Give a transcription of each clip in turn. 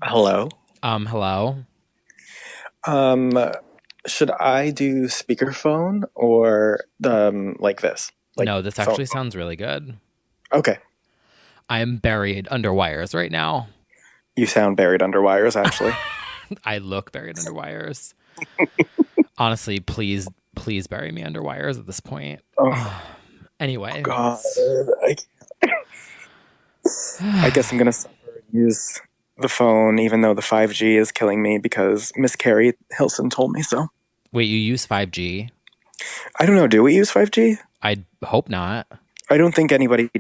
Hello. Hello? Um, should I do speakerphone or like this, like No, this phone? actually sounds really good. Okay, I am buried under wires right now. you sound buried under wires, actually. I look buried under wires. Honestly, please bury me under wires at this point. Oh Anyway, God, I guess I'm gonna suffer and use the phone, even though the 5G is killing me because Miss Carrie Hilson told me so. wait, you use 5G? I don't know. Do we use 5G? I hope not. I don't think anybody.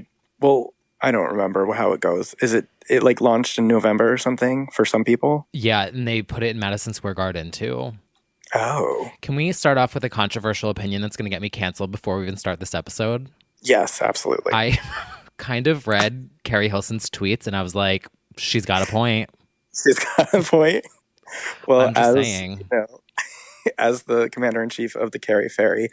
Well, I don't remember how it goes. Is it like launched in November or something for some people? Yeah, and they put it in Madison Square Garden too. Oh, Can we start off with a controversial opinion that's going to get me canceled before we even start this episode? yes, absolutely. I kind of read Carrie Hilson's tweets and I was like, she's got a point. She's got a point. Well, I'm just saying. as the commander in chief of the Kerry Ferry,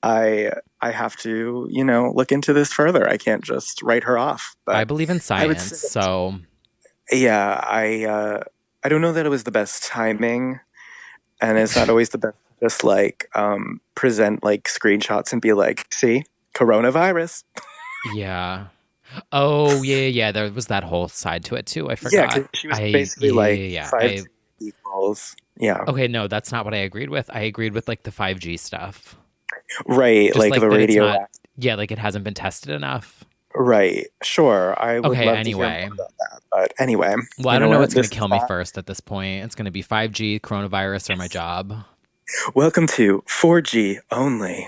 I have to look into this further. I can't just write her off. I But believe in I would science, say, so yeah, I don't know that it was the best timing, and it's not always the best. To just like present like screenshots and be like, see, coronavirus. yeah. Oh, yeah, yeah. There was that whole side to it too. I Yeah, forgot. because she was basically like Yeah. 5G equals. Yeah, Okay, no, that's not what I agreed with. I agreed with like the 5G stuff. right. Just Like like the that it's radio. not, yeah, like it hasn't been tested enough. Right. Sure. I would Okay, love to hear anyway. more about that. But anyway, Well, I you know don't know what? what's going This to is kill me not. first at this point. It's going to be 5G, coronavirus, or my job. Welcome to 4G only.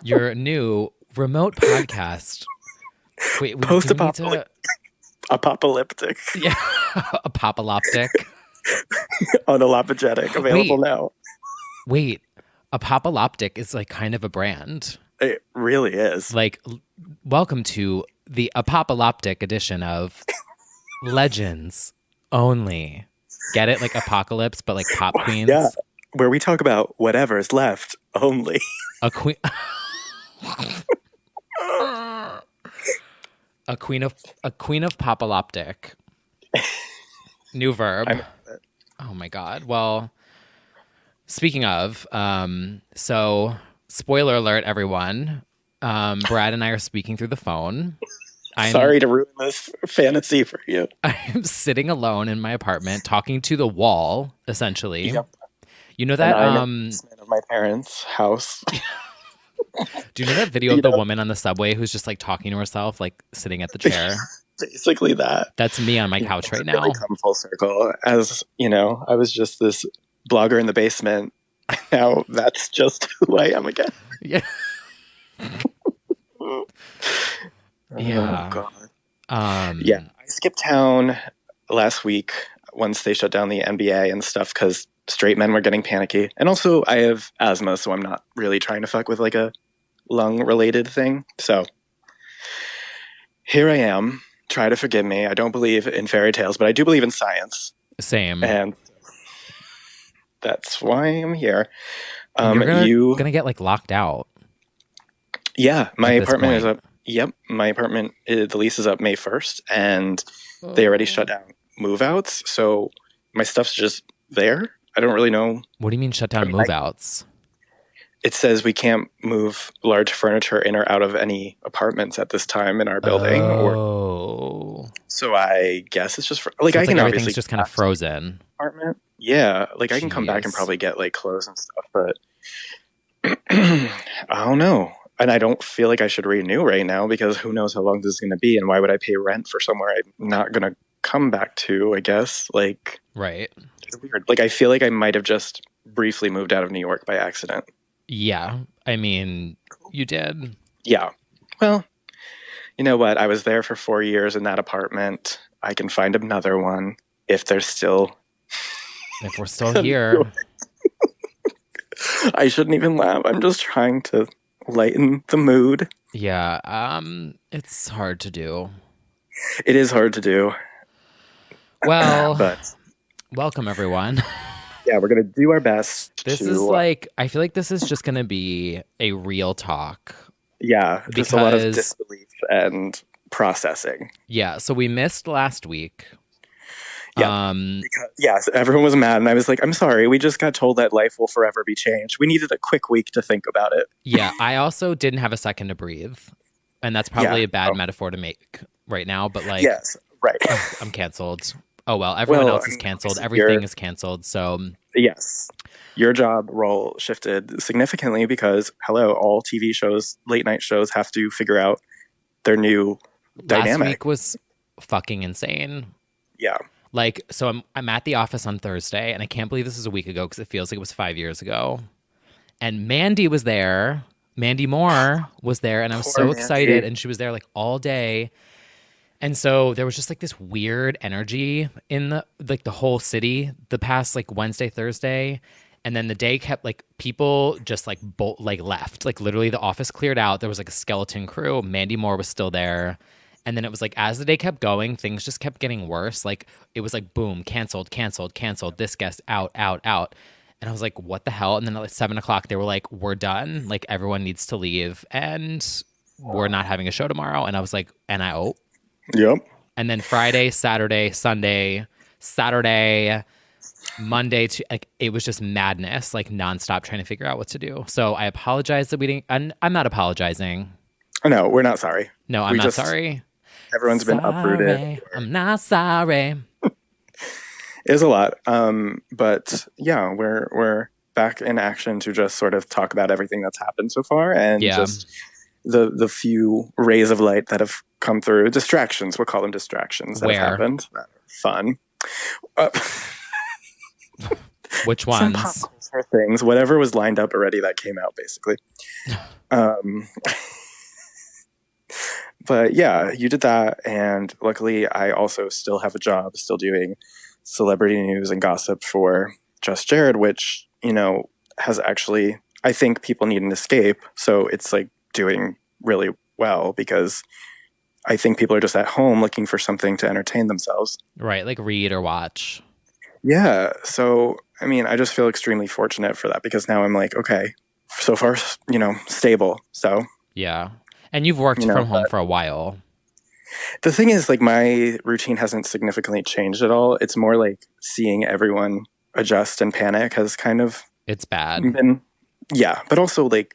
Your new remote podcast. Wait, do Post we need to? apocalyptic, Yeah, apopaloptic. unapologetic, available Wait, now. wait. Apopaloptic is like kind of a brand. It really is. Like, welcome to the apopaloptic edition of Legends Only. Get it? Like apocalypse, but like pop Yeah. queens. Where we talk about whatever's left only. A queen. A queen of popaloptic. New verb. I'm, Oh my god. Well, speaking of, so spoiler alert, everyone. Brad and I are speaking through the phone. I'm sorry to ruin this fantasy for you. I'm sitting alone in my apartment talking to the wall, essentially. Yep. You know And that I'm in the basement of my parents' house. do you know that video you of the know, woman on the subway who's just like talking to herself, like sitting at the chair? basically that. That's me on my You know, couch right really now. come full circle. As you know, I was just this blogger in the basement. Now that's just who I am again. Yeah. Oh Yeah. god. Yeah, Um I skipped town last week once they shut down the NBA and stuff because straight men were getting panicky, and also I have asthma, so I'm not really trying to fuck with like a lung related thing. So here I am. Try to forgive me. I don't believe in fairy tales, but I do believe in science, Same. and that's why I'm here. And you're gonna You, gonna get like locked out yeah, my at this apartment is point. up. Yep, my apartment, the lease is up May 1st, and they already shut Oh. down move outs. So my stuff's just there. I don't really know. What do you mean shut I down mean, move outs? it says we can't move large furniture in or out of any apartments at this time in our building, or Oh. so I guess it's just like So I it's like can everything's obviously just come kind of back to frozen. the apartment. Yeah, like I can come back and Jeez. probably get like clothes and stuff, but I don't know. And I don't feel like I should renew right now because who knows how long this is going to be, and why would I pay rent for somewhere I'm not going to come back to? I guess like Right. it's weird. Like I feel like I might have just briefly moved out of New York by accident. Yeah. I mean, you did. Yeah. Well, you know what? I was there for 4 years in that apartment. I can find another one if there's still. If we're still here. I shouldn't even laugh. I'm just trying to lighten the mood. Yeah. It's hard to do. It is hard to do, Well, but welcome everyone. yeah, we're gonna do our best This is to. like I feel like this is just gonna be a real talk Yeah, just a lot of because disbelief and processing. yeah, so we missed last week Yeah. Because, yes, everyone was mad, and I was like, I'm sorry, we just got told that life will forever be changed. We needed a quick week to think about it. Yeah, I also didn't have a second to breathe. And that's Yeah. probably a bad Oh, metaphor to make right now, but like, yes. Right. ugh, I'm canceled. Oh well, everyone Well, else I is mean, at canceled. least Everything is canceled. So yes, your job role shifted significantly because, hello, all TV shows, late night shows have to figure out their new last dynamic. week was fucking insane. Yeah. Like, so I'm at the office on Thursday, and I can't believe this is a week ago because it feels like it was 5 years ago. And Mandy was there. Mandy Moore was there, and I was Poor so excited. Mandy. And she was there like all day. And so there was just like this weird energy in the whole city the past like Wednesday, Thursday. And then the day kept like people just like like left. Like literally the office cleared out. There was like a skeleton crew. Mandy Moore was still there. And then it was like as the day kept going, things just kept getting worse. Like it was like boom, canceled, canceled, canceled. This guest out, out, out. And I was like, what the hell? And then at like 7 o'clock, they were like, we're done. Like everyone needs to leave. And we're not having a show tomorrow. And I was like, NIO. Yep. And then Friday, Saturday, Sunday, Saturday, Monday to like it was just madness, like nonstop trying to figure out what to do. So I apologize that we didn't. I'm not apologizing. No, we're not sorry. No, I'm We not just sorry. everyone's been uprooted. Sorry, I'm not sorry. It is a lot. But yeah, we're back in action to just sort of talk about everything that's happened so far and Yeah. just the few rays of light that have come through. Distractions, we'll call them distractions that have Where? happened. That are fun. Uh, Which some pop ones? culture things, whatever was lined up already that came out, basically. But yeah, you did that, and luckily, I also still have a job, still doing celebrity news and gossip for Just Jared, which has actually, I think people need an escape, so it's like doing really well because I think people are just at home looking for something to entertain themselves. Right, like read or watch. Yeah, so I mean, I just feel extremely fortunate for that because now I'm like, okay, so far, stable. So Yeah. And you've worked from home for a while. the thing is, like, my routine hasn't significantly changed at all. It's more like seeing everyone adjust and panic has kind of It's bad. been, yeah, but also like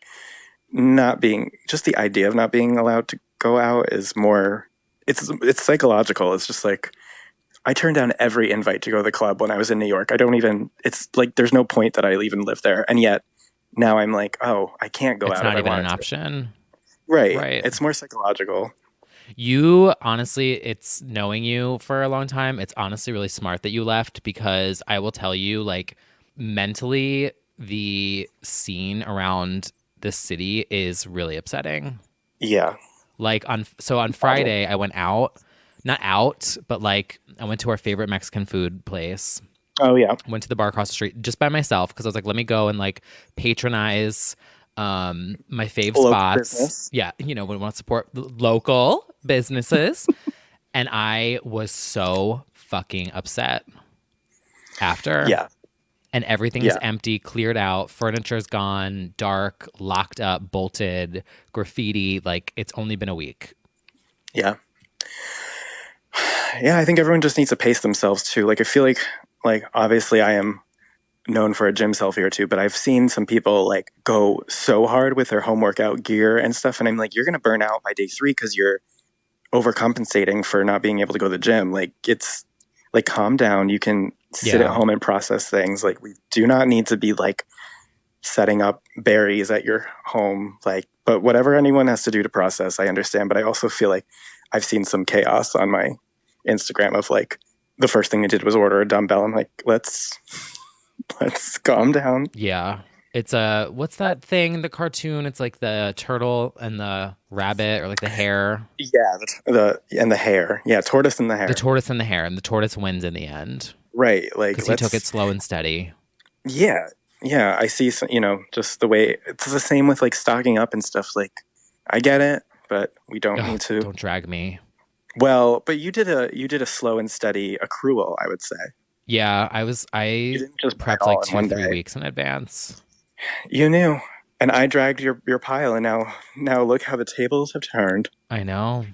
not being, just the idea of not being allowed to go out is more, it's psychological. It's just like, I turned down every invite to go to the club when I was in New York. It's like, there's no point that I even live there. And yet now I'm like, oh, I can't go It's out not if I even an wanted to. option. Right. Right. It's more psychological. You honestly, it's knowing you for a long time. It's honestly really smart that you left because I will tell you, like, mentally, the scene around this city is really upsetting. Yeah. Like, on Friday, I went out, not out, but like, I went to our favorite Mexican food place. Oh, yeah. Went to the bar across the street just by myself because I was like, let me go and like patronize my fave Local spots. business. Yeah, we want to support local businesses. And I was so fucking upset after. Yeah. And everything is Yeah. empty, cleared out, furniture's gone, dark, locked up, bolted, graffiti. Like it's only been a week. Yeah. Yeah, I think everyone just needs to pace themselves too. Like, I feel like obviously I am known for a gym selfie or two, but I've seen some people like go so hard with their home workout gear and stuff, and I'm like, you're gonna burn out by day 3 because you're overcompensating for not being able to go to the gym. Like, it's like, calm down. You can sit at home and process things. Like, we do not need to be like setting up berries at your home. Like, but whatever anyone has to do to process, I understand. But I also feel like I've seen some chaos on my Instagram of like the first thing I did was order a dumbbell. I'm like, let's calm down. Yeah. It's what's that thing, the cartoon? It's like the turtle and the rabbit or like the hare. Yeah, the hare. Yeah, tortoise and the hare. The tortoise and the hare, and the tortoise wins in the end. Right, like, because he took it slow and steady. Yeah, I see some, just the way it's the same with like stocking up and stuff. Like, I get it, but we don't need to. Don't drag me. Well, but you did a slow and steady accrual, I would say. Yeah, I didn't just prepped like 2-3 weeks in advance. You knew, and I dragged your pile, and now look how the tables have turned. I know.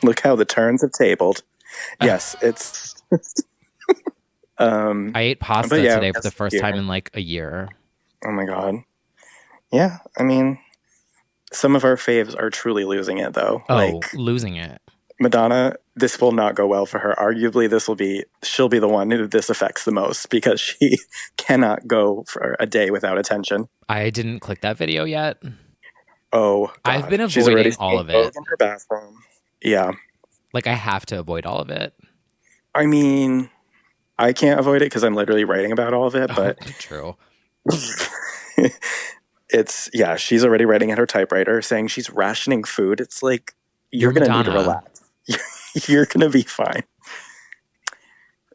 Look how the turns have tabled. Yes, it's Um, I ate but pasta yeah, today for the yes, first time here. in like a year. Oh my God. Yeah, I mean, some of our faves are truly losing it though. Oh, Like losing it. Madonna, this will not go well for her. Arguably, she'll be the one who this affects the most because she cannot go for a day without attention. I didn't click that video yet. Oh I've God, been she's already avoiding all singing of it. Vogue in her bathroom. Yeah, Like I have to avoid all of it. I mean, I can't avoid it because I'm literally writing about all of it, Oh, but true. it's yeah, she's already writing at her typewriter saying she's rationing food. It's like You're you're gonna need to Madonna. relax. You're gonna be fine.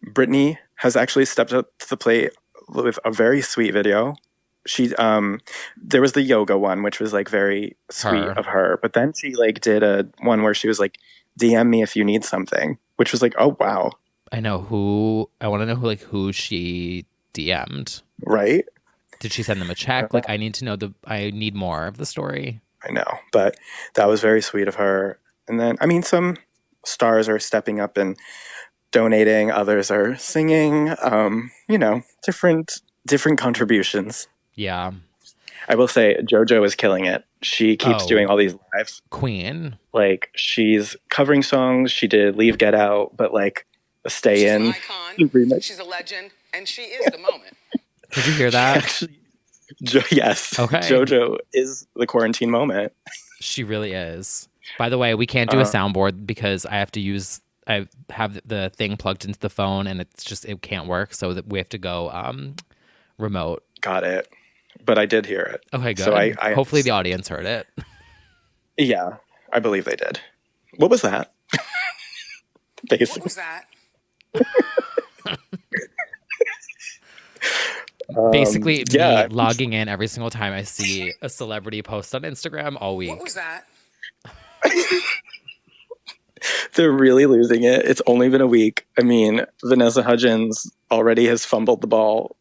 Brittany has actually stepped up to the plate with a very sweet video. She there was the yoga one, which was like very sweet Her. of her, but then she like did a one where she was like, DM me if you need something, which was like, oh wow, I know who. I want to know who she DM'd. right? Did she send them a check? Like I need to know the. I need more of the story. I know, but that was very sweet of her. And then I mean some stars are stepping up and donating, others are singing, different contributions. Yeah. I will say JoJo is killing it. She keeps doing Oh, all these lives. Queen. Like she's covering songs. She did Leave Get Out, but like a Stay She's In an icon. remix. She's a legend, and she is the moment. Did you hear She that? actually, yes, Okay. JoJo is the quarantine moment. She really is. By the way, we can't do a soundboard because I have to use. I have the thing plugged into the phone, and it can't work. So that we have to go remote. Got it. But I did hear it. Okay, good. So I Hopefully the audience heard it. yeah, I believe they did. What was that? What Basically. was that? Basically, yeah. me logging in every single time I see a celebrity post on Instagram all week. What was that? They're really losing it. It's only been a week. I mean, Vanessa Hudgens already has fumbled the ball.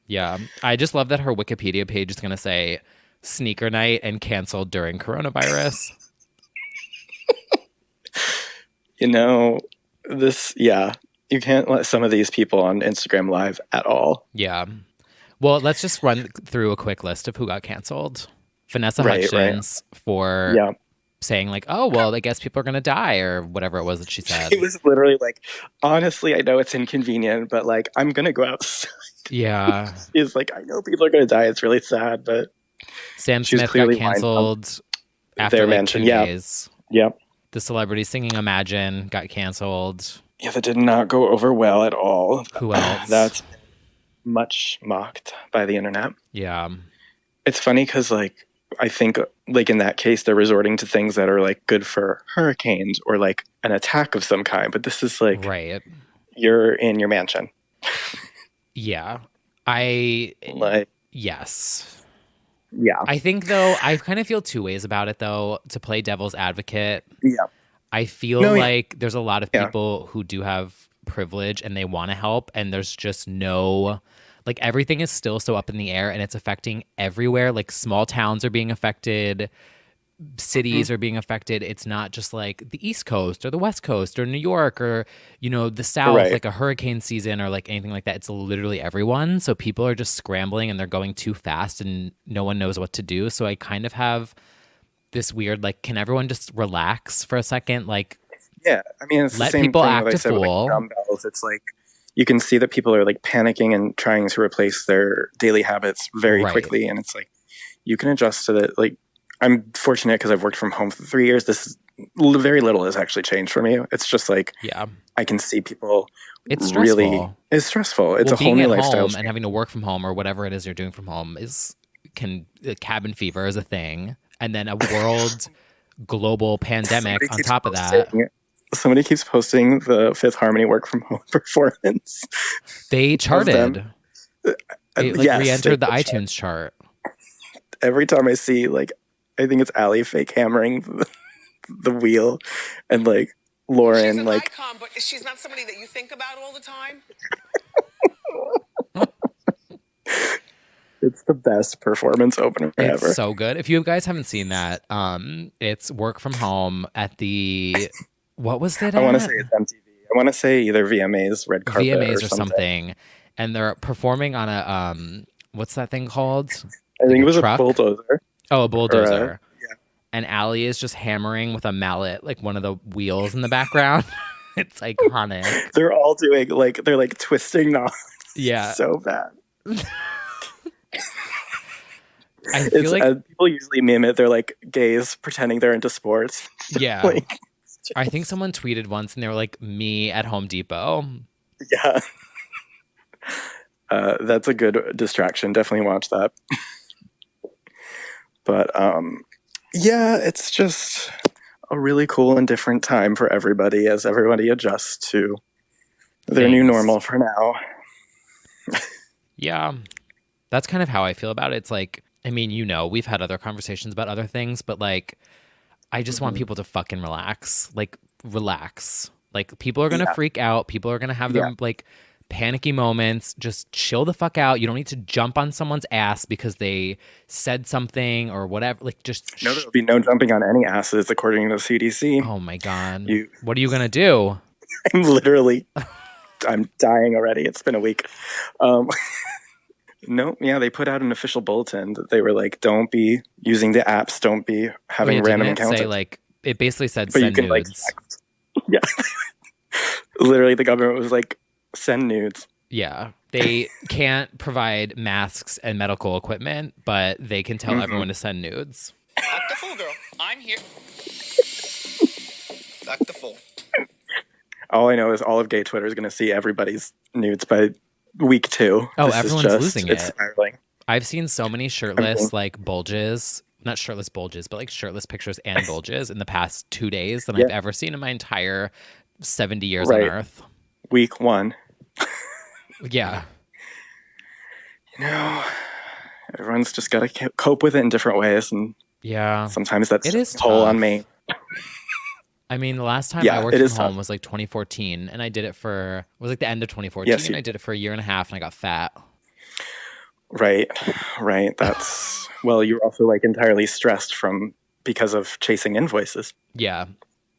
Yeah. I just love that her Wikipedia page is going to say sneaker night and canceled during coronavirus. You know, yeah, you can't let some of these people on Instagram Live at all. Yeah. Well, let's just run through a quick list of who got canceled. Vanessa Right. Hudgens for Yeah. saying like, oh, well, I guess people are going to die or whatever it was that she said. It was literally like, honestly, I know it's inconvenient, but like, I'm going to go outside. Yeah. She's like, I know people are going to die. It's really sad, but Sam she was Smith got clearly canceled after their like mansion. 2 Yeah. days. Yep. The celebrity singing Imagine got canceled. Yeah, that did not go over well at all. Who else? That's much mocked by the internet. Yeah. It's funny because like I think like in that case they're resorting to things that are like good for hurricanes or like an attack of some kind, but this is like Right. you're in your mansion. Yeah. Yes. Yeah. I think though, I kind of feel two ways about it though, to play devil's advocate. Yeah. I feel No, yeah. like there's a lot of Yeah. people who do have privilege and they want to help, and there's just no, like, everything is still so up in the air and it's affecting everywhere. Like small towns are being affected, cities are being affected. It's not just like the East Coast or the West Coast or New York or, the South, Right. like a hurricane season or like anything like that. It's literally everyone. So people are just scrambling and they're going too fast and no one knows what to do. So I kind of have this weird, like, can everyone just relax for a second? Like, Yeah. I mean, it's let the same people thing act that I a said with fool. like dumbbells. It's like you can see that people are like panicking and trying to replace their daily habits very Right. quickly, and it's like you can adjust to that. Like I'm fortunate because I've worked from home for 3 years. This is very little has actually changed for me. It's just like Yeah. I can see people. It's Really, stressful. it's stressful. It's Well, a whole being new at lifestyle. home and having to work from home or whatever it is you're doing from home cabin fever is a thing. And then a world global pandemic Somebody on keeps top of that. Somebody keeps posting the Fifth Harmony work from home performance. They charted. It like Yes, re-entered the they- iTunes chart. Every time I see like, I think it's Allie fake hammering the wheel, and like Lauren She's an like icon, but she's not somebody that you think about all the time. it's the best performance opener It's ever. so good. If you guys haven't seen that, it's work from home at the what was it? I want to at? say it's MTV. I want to say either VMAs, red carpet, or VMAs or something. something, and they're performing on a what's that thing called? I Like think a it was a truck? bulldozer Oh, a or a. bulldozer. And Allie is just hammering with a mallet, like one of the wheels in the background. It's iconic. They're all doing like they're like twisting knobs. Yeah. So bad. I feel It's like people usually meme it. They're like gays pretending they're into sports. yeah. Like, I think someone tweeted once and they were like, me at Home Depot. yeah. That's a good distraction. Definitely watch that. But yeah, it's just a really cool and different time for everybody as everybody adjusts to their new Things. normal for now. Yeah. That's kind of how I feel about it. It's like, I mean, we've had other conversations about other things, but like, I just want people to fucking relax. Like, relax. Like, people are going to freak out. People are going to have their like panicky moments. Just chill the fuck out. You don't need to jump on someone's ass because they said something or whatever. Like, just No, there'll be no jumping on any asses according to the CDC. Oh my God. What are you going to do? I'm dying already. It's been a week. No, yeah, they put out an official bulletin that they were like, don't be using the apps, don't be having random encounters. Say, like, it basically said but send you can nudes. Yeah. Literally, the government was like, send nudes. Yeah. They can't provide masks and medical equipment, but they can tell everyone to send nudes. Act the fool, girl. I'm here. Act the fool. All I know is all of gay Twitter is going to see everybody's nudes by week 2. Oh, everyone's losing it. It's spiraling. I've seen so many shirtless, like, bulges. Not shirtless bulges, but like shirtless pictures and bulges in the past 2 days than I've ever seen in my entire 70 years on Earth. Week 1. Yeah. Everyone's just got to cope with it in different ways. And sometimes that's toll on me. I mean, the last time I worked from home was like 2014, and I did it it was like the end of 2014, and I did it for a year and a half, and I got fat. Right. That's, well, you're also like entirely stressed because of chasing invoices. Yeah.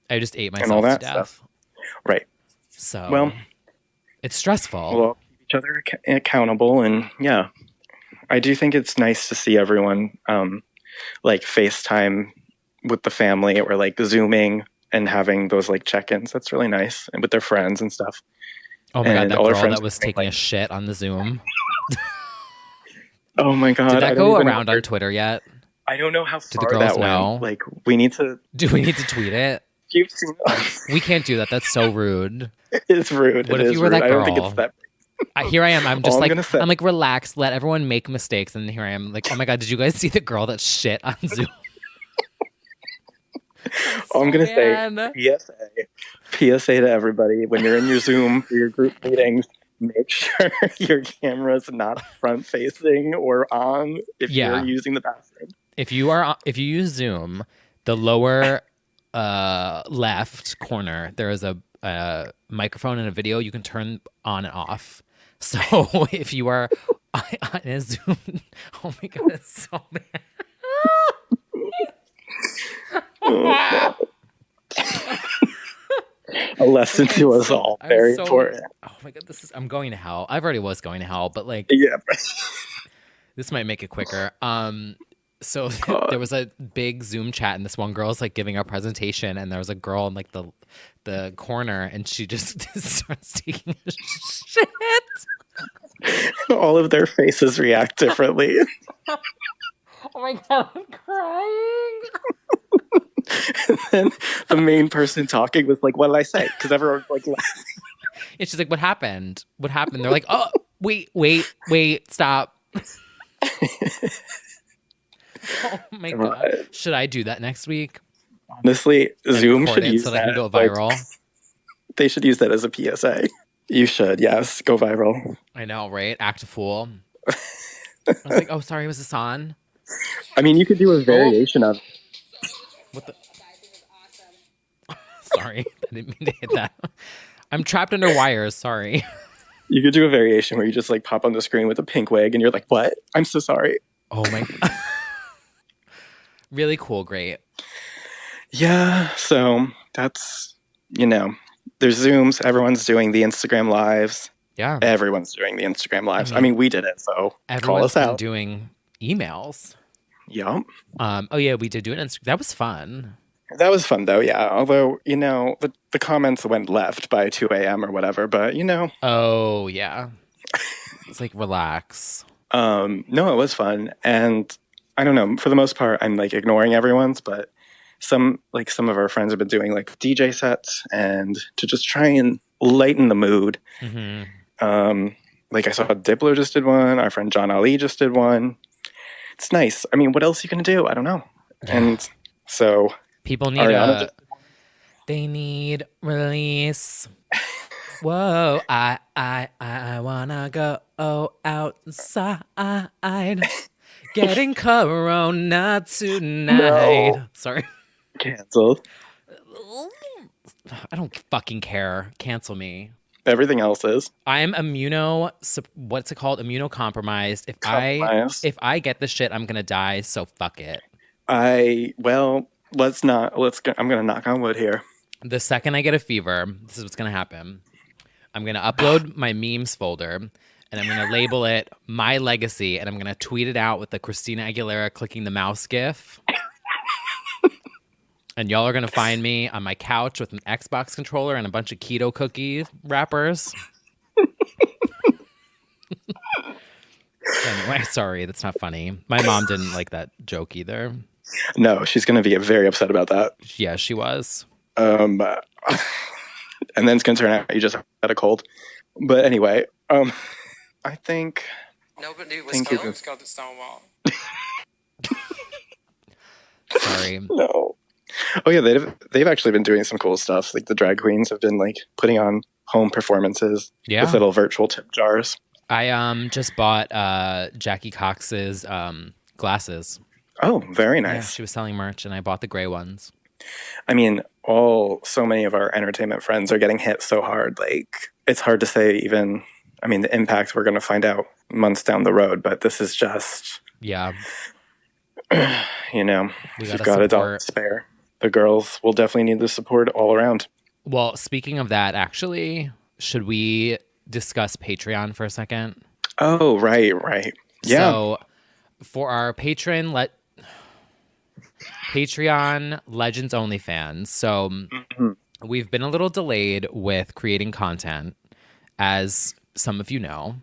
I just ate myself and all that to death. Stuff. Right. So, well, it's stressful. We'll keep each other accountable, and yeah. I do think it's nice to see everyone like FaceTime with the family or like Zooming and having those like check-ins. That's really nice, and with their friends and stuff. Oh my God, that girl that was taking a shit on the Zoom. Oh my God. Did that go around on Twitter yet? I don't know how far Did the girls that know? went. Like, we need to... Do we need to tweet it? You've seen We can't do that. That's so rude. It's rude. What if you were that girl? I don't think it's that... Here I am. I'm just I'm like, relax. Let everyone make mistakes. And here I am like, oh my God, did you guys see the girl that shit on Zoom? I'm going to say PSA to everybody. When you're in your Zoom for your group meetings, make sure your camera's not front facing or on if you're using the bathroom. If you use Zoom, the lower left corner, there is a microphone and a video you can turn on and off. So if you are on a Zoom, oh my God, it's so bad. A lesson to us all. Very important. Oh my God, I'm going to hell. I've already was going to hell, but like, this might make it quicker. So there was a big Zoom chat, and this one girl's like giving a presentation, and there was a girl in like the corner, and she just starts taking a shit. All of their faces react differently. Oh my God, I'm crying. And then the main person talking was like, what did I say? Because everyone's like laughing. And she's like, what happened? What happened? They're like, oh, wait, stop. Oh my God. Should I do that next week? Honestly, Zoom should use so that. I can go viral. Like, they should use that as a PSA. You should, yes. Go viral. I know, right? Act a fool. I was like, oh, sorry, was this on? I mean, you could do a variation of it. What the? Sorry, I didn't mean to hit that. I'm trapped under wires. Sorry. You could do a variation where you just like pop on the screen with a pink wig and you're like, what? I'm so sorry. Oh my. Really cool. Great. Yeah. So that's, there's Zooms. Everyone's doing the Instagram lives. Yeah. Everyone's doing the Instagram lives. I mean, mean we did it, so call Everyone's us been out. doing emails. Yep. Oh yeah, we did do an Instagram. That was fun. That was fun though, yeah. Although, the comments went left by 2 a.m. or whatever, but Oh yeah. It's like relax. no, it was fun. And I don't know, for the most part I'm like ignoring everyone's, but some of our friends have been doing like DJ sets and to just try and lighten the mood. Like I saw Diplo just did one, our friend John Ali just did one. It's nice. I mean, what else you can do? I don't know. Yeah. And so people need they need release. Whoa, I wanna go outside. Getting corona tonight. No. Sorry. Canceled. I don't fucking care. Cancel me. Everything else is. I'm what's it called? Immunocompromised. If I get the shit, I'm gonna die, so fuck it. I'm gonna knock on wood here. The second I get a fever, this is what's gonna happen. I'm gonna upload my memes folder and I'm gonna label it My Legacy and I'm gonna tweet it out with the Christina Aguilera clicking the mouse gif. And y'all are gonna find me on my couch with an Xbox controller and a bunch of keto cookie wrappers. Anyway, sorry, that's not funny. My mom didn't like that joke either. No, she's gonna be very upset about that. Yeah, she was. And then it's gonna turn out you just had a cold. But anyway, I think Nobody was got the Stonewall. Sorry. No. Oh yeah, they've actually been doing some cool stuff. Like the drag queens have been like putting on home performances with little virtual tip jars. I just bought Jackie Cox's glasses. Oh, very nice. Yeah, she was selling merch and I bought the gray ones. I mean, so many of our entertainment friends are getting hit so hard. Like it's hard to say even, I mean, the impact we're going to find out months down the road, but this is just, yeah. You've got a dollar to spare. The girls will definitely need the support all around. Well, speaking of that, actually, should we discuss Patreon for a second? Oh, right. Yeah. So for our Patreon Legends Only fans, so we've been a little delayed with creating content, as some of you know.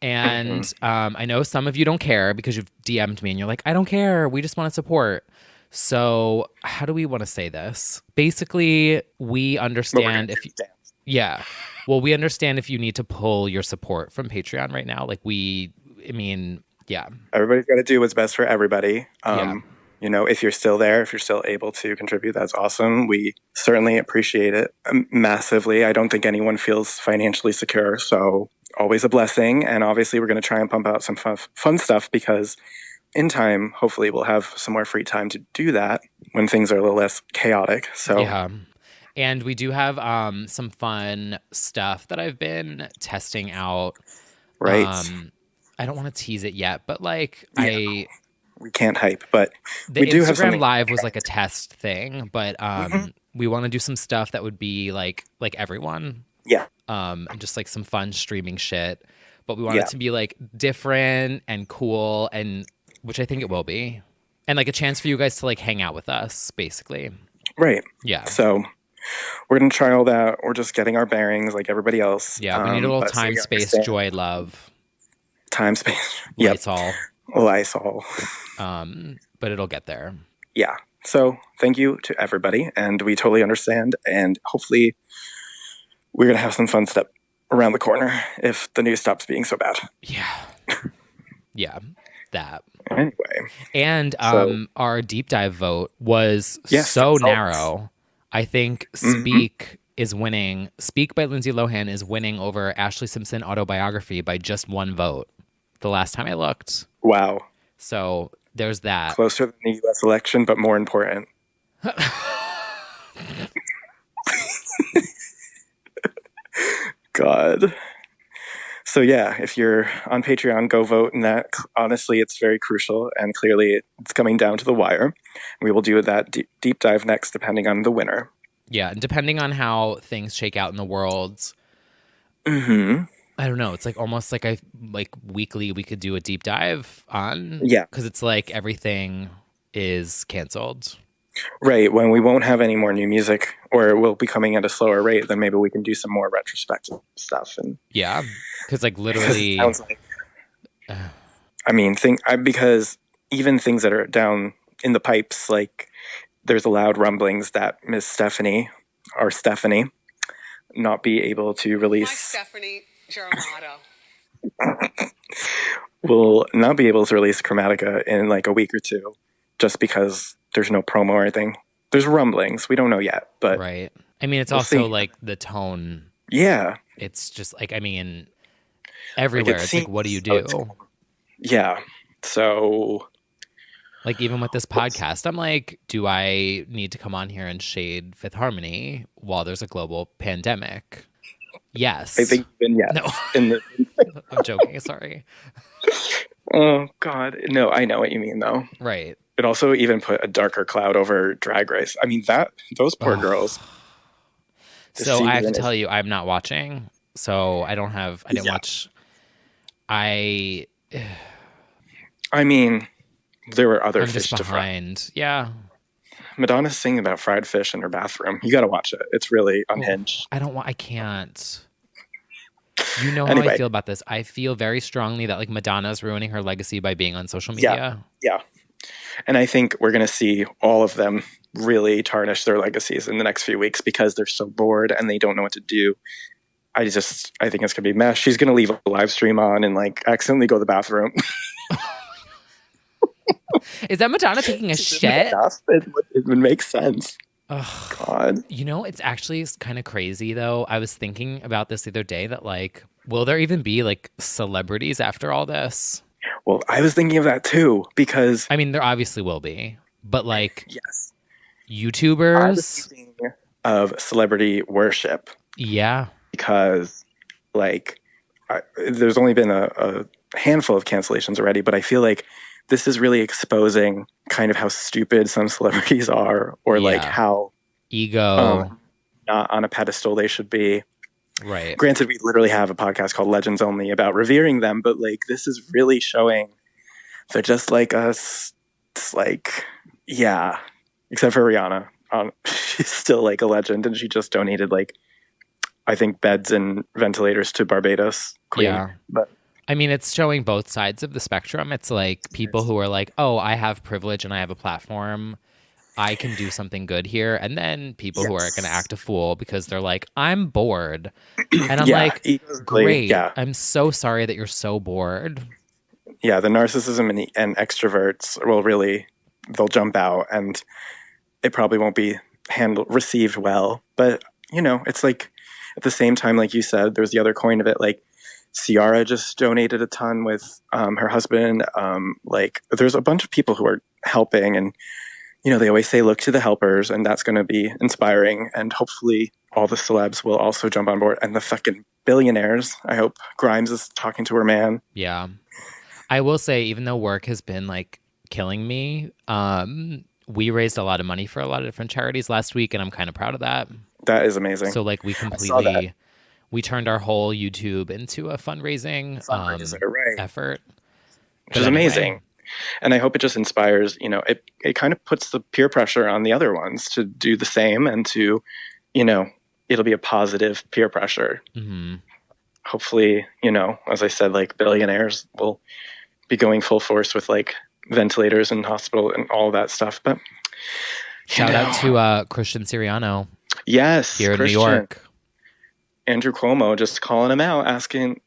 And I know some of you don't care because you've DM'd me and you're like, I don't care. We just want to support. So how do we want to say this? Basically, we understand we understand if you need to pull your support from Patreon right now. Yeah. Everybody's got to do what's best for everybody. If you're still there, if you're still able to contribute, that's awesome. We certainly appreciate it massively. I don't think anyone feels financially secure, so always a blessing. And obviously, we're going to try and pump out some fun stuff because in time, hopefully, we'll have some more free time to do that when things are a little less chaotic. So yeah. And we do have some fun stuff that I've been testing out. Right. I don't want to tease it yet, but we can't hype, but we do have something. Instagram Live was like a test thing, but we want to do some stuff that would be like everyone. Yeah. And just like some fun streaming shit, but we want it to be like different and cool, and which I think it will be, and like a chance for you guys to like hang out with us, basically. Right. Yeah. So we're gonna try all that. We're just getting our bearings like everybody else. Yeah. We need a little time, space, joy, love. Time, space. Lysol. Lysol. But it'll get there. Yeah. So thank you to everybody, and we totally understand, and hopefully we're going to have some fun stuff around the corner if the news stops being so bad. Yeah. Yeah. That. Anyway. And our deep dive vote was so narrow. I think Speak is winning. Speak by Lindsay Lohan is winning over Ashley Simpson Autobiography by just one vote the last time I looked. Wow. So there's that. Closer than the U.S. election, but more important. God. So yeah, if you're on Patreon, go vote. And that, honestly, it's very crucial. And clearly it's coming down to the wire. We will do that deep dive next, depending on the winner. Yeah, and depending on how things shake out in the world, Mm-hmm. I don't know. It's like almost like weekly we could do a deep dive on, Yeah. because it's like everything is canceled. Right. When we won't have any more new music, or we'll be coming at a slower rate, then maybe we can do some more retrospective stuff. And Yeah, because like because it literally, sounds like, I mean, because even things that are down in the pipes, like there's loud rumblings that Miss Stephanie, or Stephanie, not be able to release. Hi, Stephanie Germano. Will not be able to release Chromatica in like a week or two, just because there's no promo or anything. There's rumblings. We don't know yet, but right. I mean, it's we'll also see. like the tone. Yeah, It's just like, I mean, like everywhere. it It's like, seems. what do you do? Yeah. So Like even with this podcast, I'm like, do I need to come on here and shade Fifth Harmony while there's a global pandemic? I Yes. think even yes. No, In the I'm joking. Sorry. oh god, no, I know what you mean though. Right. It also even put a darker cloud over Drag Race. I mean that those poor girls. This So I have to season tell is you, I'm not watching. So I didn't yeah. watch. I I mean, there were other I'm just fish to fry. behind. Yeah. Madonna's singing about fried fish in her bathroom. You got to watch it. It's really unhinged. I can't. You know how I Anyway, feel about this. I feel very strongly that like Madonna's ruining her legacy by being on social yeah, media. yeah. And I think we're going to see all of them really tarnish their legacies in the next few weeks because they're so bored and they don't know what to do. I think it's going to be a mess. She's going to leave a live stream on and like accidentally go to the bathroom. Is that Madonna taking a shit? It would make sense. Ugh. God. You know, it's actually kind of crazy though. I was thinking about this the other day that like, will there even be like celebrities after all this? Well, I was thinking of that too because I mean, there obviously will be, but like yes, I was YouTubers, thinking of celebrity worship yeah, because like there's only been a handful of cancellations already, but I feel like this is really exposing kind of how stupid some celebrities are, or like Yeah. how ego, not on a pedestal they should be. right? Granted, we literally have a podcast called Legends Only about revering them, but like this is really showing they're just like us. It's like, yeah, except for Rihanna. She's still like a legend, and she just donated like I think beds and ventilators to Barbados Queen. Yeah. But I mean, it's showing both sides of the spectrum. It's like people who are like, oh, I have privilege and I have a platform. I can do something good here. And then people who are going to act a fool because they're like, I'm bored. And I'm yeah, like, easily, great. yeah, I'm so sorry that you're so bored. yeah. The narcissism and extroverts will really they'll jump out, and it probably won't be received well. But you know, it's like at the same time, like you said, there's the other coin of it. Like Ciara just donated a ton with her husband. Like there's a bunch of people who are helping, and you know they always say look to the helpers, and that's going to be inspiring. And hopefully, all the celebs will also jump on board, and the fucking billionaires. I hope Grimes is talking to her man. Yeah. I will say, even though work has been like killing me, we raised a lot of money for a lot of different charities last week, and I'm kind of proud of that. That is amazing. So like we completely we turned our whole YouTube into a fundraising right. effort. Which is amazing. And I hope it just inspires, you know, it kind of puts the peer pressure on the other ones to do the same and to, you know, it'll be a positive peer pressure. Mm-hmm. Hopefully, you know, as I said, like billionaires will be going full force with like ventilators and hospital and all that stuff. But shout out to Christian Siriano. Yes. Here in New York. Andrew Cuomo just calling him out, asking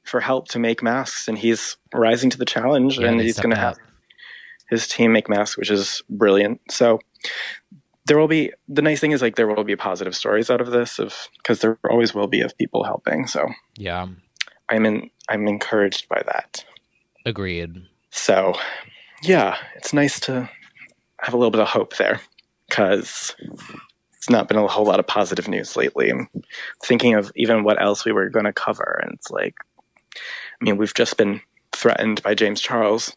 for help to make masks, and he's rising to the challenge, and he's going to have his team make masks, which is brilliant. So there will be, the nice thing is like there will be positive stories out of this, because there always will be of people helping. So yeah, I'm encouraged by that. Agreed. So yeah, it's nice to have a little bit of hope there, because it's not been a whole lot of positive news lately. I'm thinking of even what else we were going to cover, and it's like, I mean, we've just been threatened by James Charles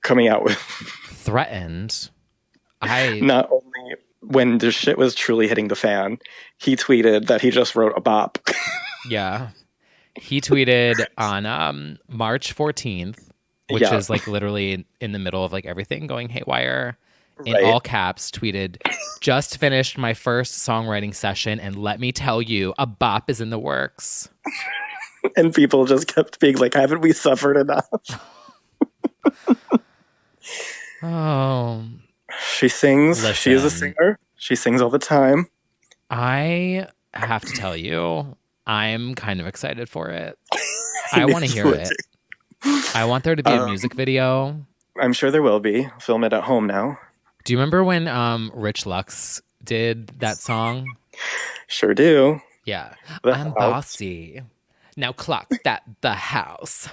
coming out with threatened. I not only when the shit was truly hitting the fan, he tweeted that he just wrote a bop. Yeah. He tweeted on March 14th, which Yeah. is like literally in the middle of like everything going haywire, in Right. all caps, tweeted, "Just finished my first songwriting session, and let me tell you, a bop is in the works." And people just kept being like, haven't we suffered enough? Oh, She sings. She is a listen, singer. She sings all the time. I have to tell you, I'm kind of excited for it. I I knew want to you hear would it. I want there to be a music video. I'm sure there will be. Film it at home now. Do you remember when Rich Lux did that song? Sure do. Yeah. The I'm house. bossy. Now clock that the house.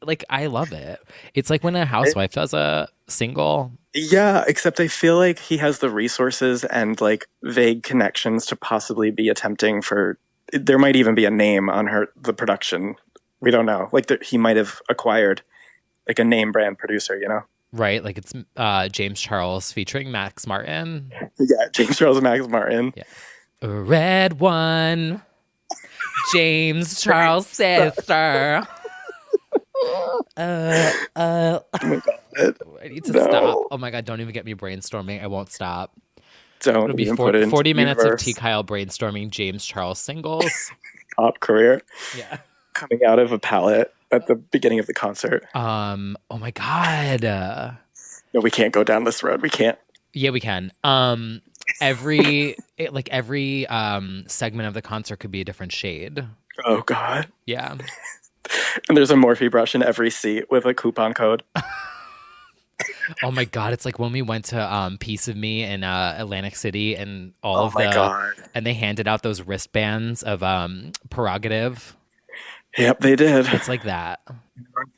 Like, I love it. It's like when a housewife does a single. Yeah, except I feel like he has the resources and like vague connections to possibly be attempting for. There might even be a name on the production. We don't know. Like he might have acquired like a name brand producer. You know? Right? Like it's James Charles featuring Max Martin. Yeah, James Charles and Max Martin. Yeah. A red one. James Charles sister. Oh my God. I need to No. stop. Oh my God, don't even get me brainstorming. I won't stop. Don't It'll be even put it into 40 minutes of universe. T. Kyle brainstorming James Charles singles. Top career Yeah. coming out of a palette at the beginning of the concert. Oh my God. No, we can't go down this road. We can't. Yeah, we can. Every segment of the concert could be a different shade. Oh God. Yeah. And there's a Morphe brush in every seat with a coupon code. Oh my God, it's like when we went to Piece of Me in Atlantic City and all of my the God. and they handed out those wristbands of prerogative. Yep, they did. It's like that.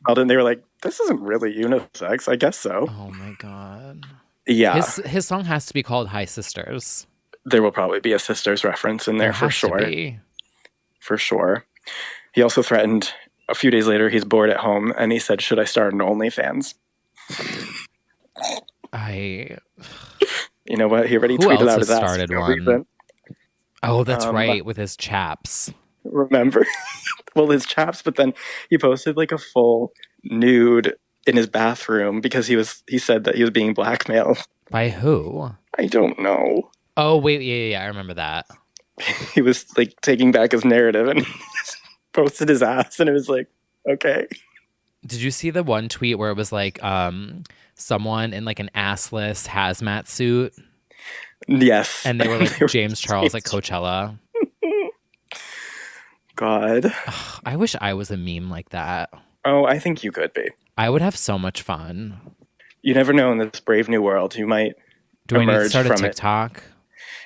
And they were like, this isn't really unisex. I guess so. Oh my God. Yeah. His song has to be called Hi Sisters. There will probably be a Sisters reference in there for has to sure. be. For sure. He also threatened a few days later, he's bored at home, and he said, should I start an OnlyFans? You know what? He already Who tweeted else out has his ass. started for no one? reason. Oh, that's right, with his chaps. Remember? Well, his chaps, but then he posted like a full nude in his bathroom because he said that he was being blackmailed. By who? I don't know. Oh, wait, yeah, I remember that. He was like taking back his narrative and he posted his ass, and it was like, okay. Did you see the one tweet where it was like someone in like an assless hazmat suit? Yes. And they were like James Charles at Coachella. God. Ugh, I wish I was a meme like that. Oh, I think you could be. I would have so much fun. You never know in this brave new world. You might Do I need to emerge start a from TikTok? it.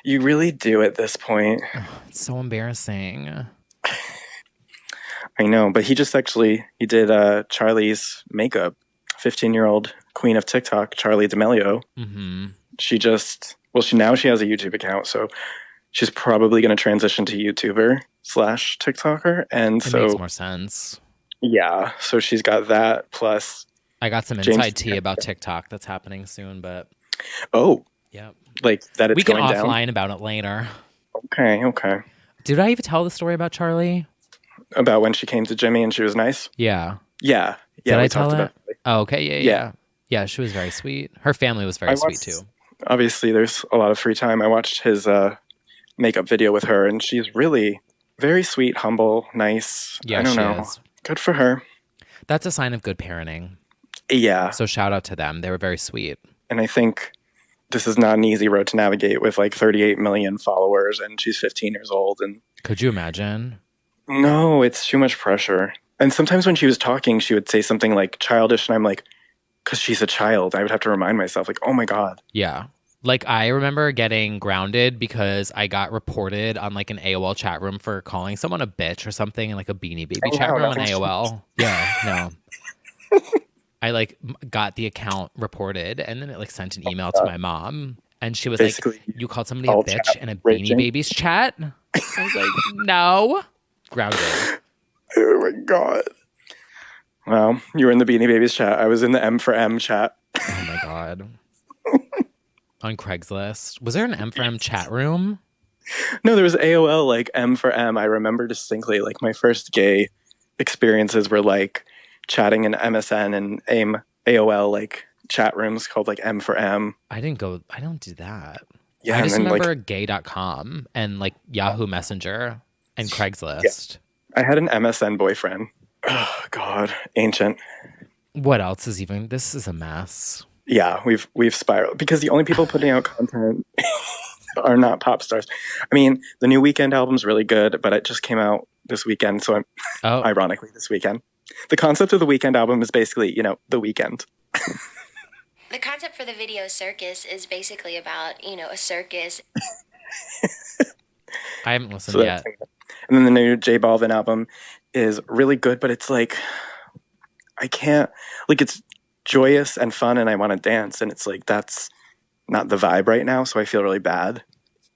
You really do at this point. It's so embarrassing. I know, but he did Charlie's makeup. 15-year-old queen of TikTok, Charlie D'Amelio. Mm-hmm. She now she has a YouTube account, so she's probably going to transition to YouTuber / TikToker. And It so makes more sense. Yeah, so she's got that plus. I got some inside tea about TikTok that's happening soon, but yeah, like that. We can going offline down? about it later. Okay. Did I even tell the story about Charlie? About when she came to Jimmy and she was nice? Yeah. Yeah. Did I we tell talked it? about it. Oh, okay. Yeah. Yeah, she was very sweet. Her family was very sweet too. Obviously, there's a lot of free time. I watched his makeup video with her, and she's really very sweet, humble, nice. Yeah, I don't know. Is. Good for her. That's a sign of good parenting. Yeah. So shout out to them. They were very sweet. And I think this is not an easy road to navigate with like 38 million followers, and she's 15 years old. And could you imagine? No, it's too much pressure. And sometimes when she was talking, she would say something like childish, and I'm like, because she's a child, I would have to remind myself, like, oh my God. Yeah. Like, I remember getting grounded because I got reported on like an AOL chat room for calling someone a bitch or something in like a Beanie Baby chat room on AOL. Yeah, no. I like got the account reported, and then it like sent an email to my mom, and she was Basically, like, you called somebody a bitch in a Beanie raging. Babies chat? I was like, no. Grounded. Oh my God. Well, you were in the Beanie Babies chat. I was in the M for M chat. Oh my God. on Craigslist. Was there an M for M chat room? No, there was AOL, like M for M. I remember distinctly, like my first gay experiences were like chatting in MSN and AOL, like chat rooms called like M for M. I don't do that. Yeah, I and just then remember like gay.com and like Yahoo Messenger and yeah, Craigslist. I had an MSN boyfriend. Oh God, ancient. What else is even? This is a mess. Yeah, we've spiraled because the only people putting out content are not pop stars. I mean, the new Weekend album's really good, but it just came out this weekend, so I'm Oh, ironically this weekend. The concept of the Weekend album is basically, the weekend. The concept for the video Circus is basically about, a circus. I haven't listened So yet. and then the new J Balvin album is really good, but it's like I can't like it's joyous and fun and I want to dance and it's like that's not the vibe right now, so I feel really bad.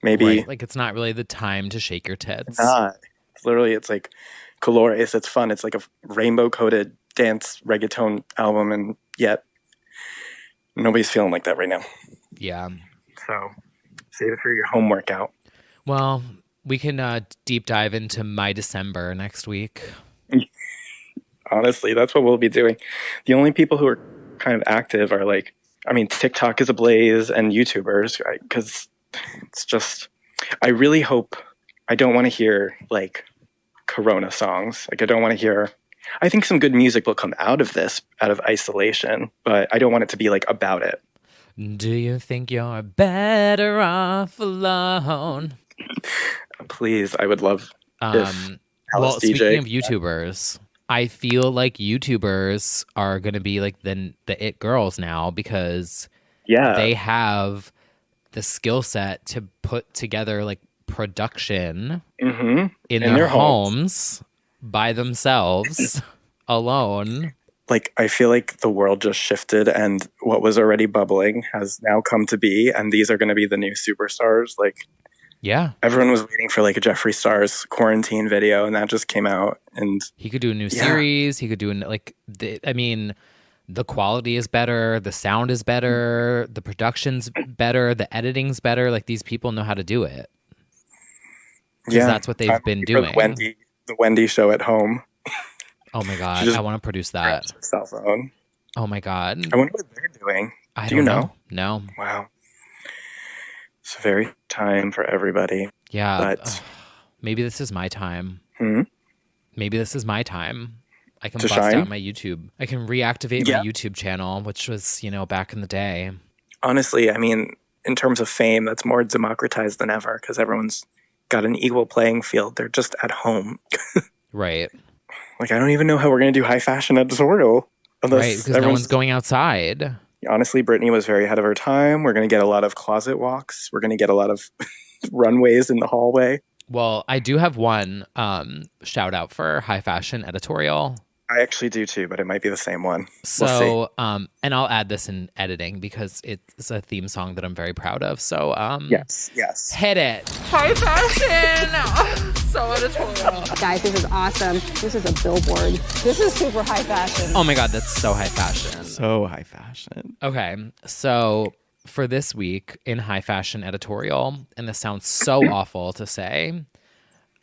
Maybe Right. Like it's not really the time to shake your tits. not. It's like colores, it's fun. It's like a rainbow coated dance reggaeton album and yet nobody's feeling like that right now. Yeah. So save it for your home workout. Well, we can deep dive into My December next week. Honestly, that's what we'll be doing. The only people who are kind of active are like, I mean, TikTok is ablaze and YouTubers, because it's just, I really hope, I don't want to hear like Corona songs. Like, I don't want to hear, I think some good music will come out of this, out of isolation, but I don't want it to be like about it. Do you think you're better off alone? Please, I would love if Well, Alice speaking DJ. of YouTubers, I feel like YouTubers are going to be like the it girls now because Yeah. they have the skill set to put together like production Mm-hmm. in their homes by themselves alone. Like, I feel like the world just shifted and what was already bubbling has now come to be. And these are going to be the new superstars. Like, Yeah. everyone was waiting for like a Jeffree Star's quarantine video and that just came out. And He could do a new series. He could do the quality is better. The sound is better. The production's better. The editing's better. Like these people know how to do it. Because that's what they've been doing. The Wendy show at home. Oh my God. just I want to produce that. Her cell phone. Oh my God. I wonder what they're doing. Do you know? No. Wow. It's very time for everybody. Yeah. But maybe this is my time. Maybe this is my time. I can to bust shine? out my YouTube. I can reactivate my YouTube channel, which was, back in the day. Honestly, I mean, in terms of fame, that's more democratized than ever because everyone's got an equal playing field. They're just at home. Right. Like, I don't even know how we're going to do high fashion editorial. Right, because no one's going outside. Honestly, Brittany was very ahead of her time. We're going to get a lot of closet walks. We're going to get a lot of runways in the hallway. Well, I do have one shout out for high fashion editorial. I actually do too, but it might be the same one. So, and I'll add this in editing because it's a theme song that I'm very proud of. So, yes, hit it. High fashion. So editorial. Guys, this is awesome. This is a billboard. This is super high fashion. Oh my God, that's so high fashion. So high fashion. Okay, so for this week in high fashion editorial, and this sounds so awful to say.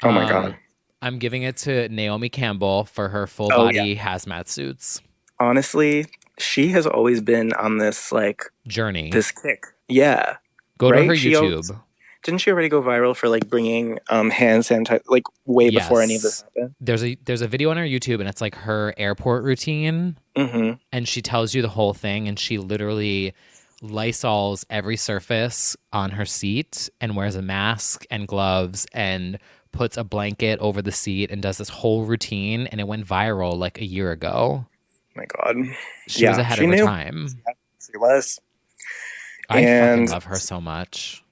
Oh my God. I'm giving it to Naomi Campbell for her full body hazmat suits. Honestly, she has always been on this like journey, this kick. Yeah. Go to her YouTube. Didn't she already go viral for like bringing hand sanitizer like way before any of this happened? There's a video on her YouTube and it's like her airport routine, and she tells you the whole thing, and she literally Lysols every surface on her seat and wears a mask and gloves and puts a blanket over the seat and does this whole routine, and it went viral like a year ago. Oh my God. She was ahead of her time. Yeah, she was. I fucking love her so much.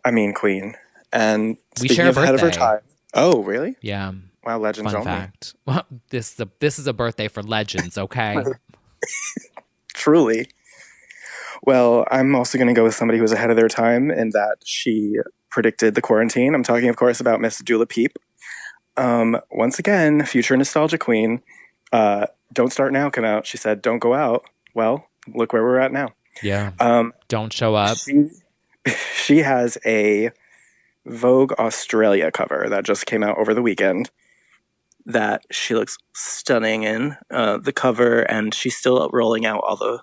I mean, queen. And we share a birthday. Ahead of her time. Oh, really? Yeah. Wow, legends Fun only. fact. Well, this is a birthday for legends, okay? Truly. Well, I'm also going to go with somebody who was ahead of their time in that she predicted the quarantine. I'm talking, of course, about Miss Dula Peep. Once again, future nostalgia queen. Don't Start Now come out. She said, don't go out. Well, look where we're at now. Yeah. Um, Don't show up. she has a Vogue Australia cover that just came out over the weekend that she looks stunning in, the cover, and she's still rolling out all the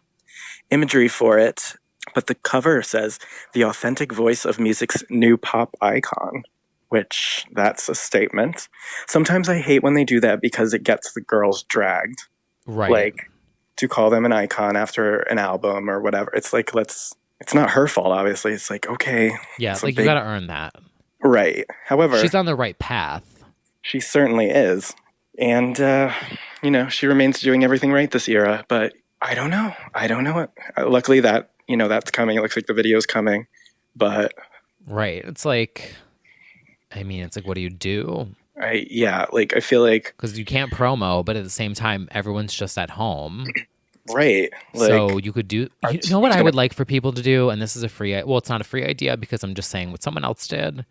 imagery for it. But the cover says the authentic voice of music's new pop icon, which that's a statement. Sometimes I hate when they do that because it gets the girls dragged. Right. Like, to call them an icon after an album or whatever. It's like, it's not her fault, obviously. It's like, okay. Yeah, like you got to earn that. Right. However, she's on the right path. She certainly is. And, she remains doing everything right this era, but I don't know. Luckily that's coming. It looks like the video's coming, but. Right. It's like, what do you do? I feel like. Because you can't promo, but at the same time, everyone's just at home. Right. So you could do, you know what I would like for people to do? And this is it's not a free idea because I'm just saying what someone else did.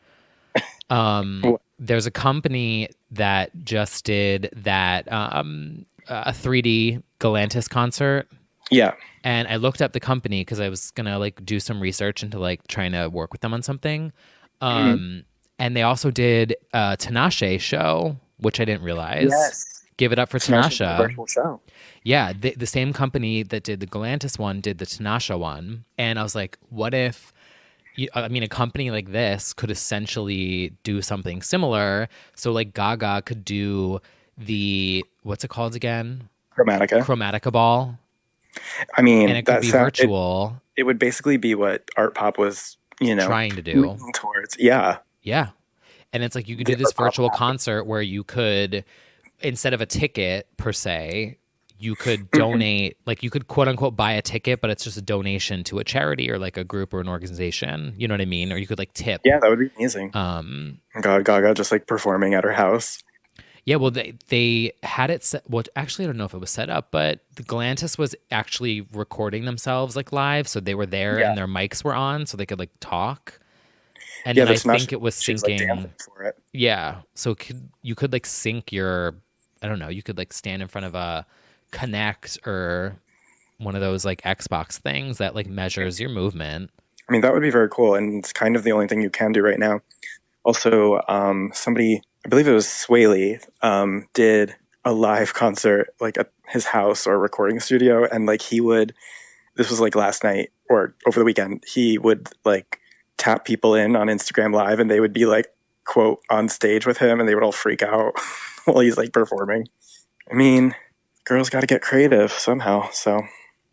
There's a company that just did that a 3D Galantis concert. Yeah. And I looked up the company because I was gonna do some research into trying to work with them on something. And they also did a Tinashe show, which I didn't realize. Yes. Give it up for Tinashe. Virtual show. Yeah, the same company that did the Galantis one did the Tinashe one. And I was like, what if a company like this could essentially do something similar. So Gaga could do the, what's it called again? Chromatica ball. And it could be virtual. It would basically be what Art Pop was, trying to do. Towards. Yeah. Yeah. And it's you could do this virtual concert where you could, instead of a ticket per se, you could donate, you could quote unquote buy a ticket, but it's just a donation to a charity or a group or an organization. You know what I mean? Or you could tip. Yeah, that would be amazing. Gaga just performing at her house. Yeah, well, they had it set. Well, actually, I don't know if it was set up, but the Galantis was actually recording themselves live, so they were there and their mics were on, so they could talk. And then I think it was syncing. For it. Yeah, so you could sync your. I don't know. You could stand in front of a Kinect or one of those Xbox things that measures your movement. That would be very cool, and it's kind of the only thing you can do right now. Also, somebody, I believe it was Swaley, did a live concert at his house or recording studio, and he would. This was last night or over the weekend. He would tap people in on Instagram Live, and they would be quote on stage with him, and they would all freak out while he's performing. Girls got to get creative somehow. So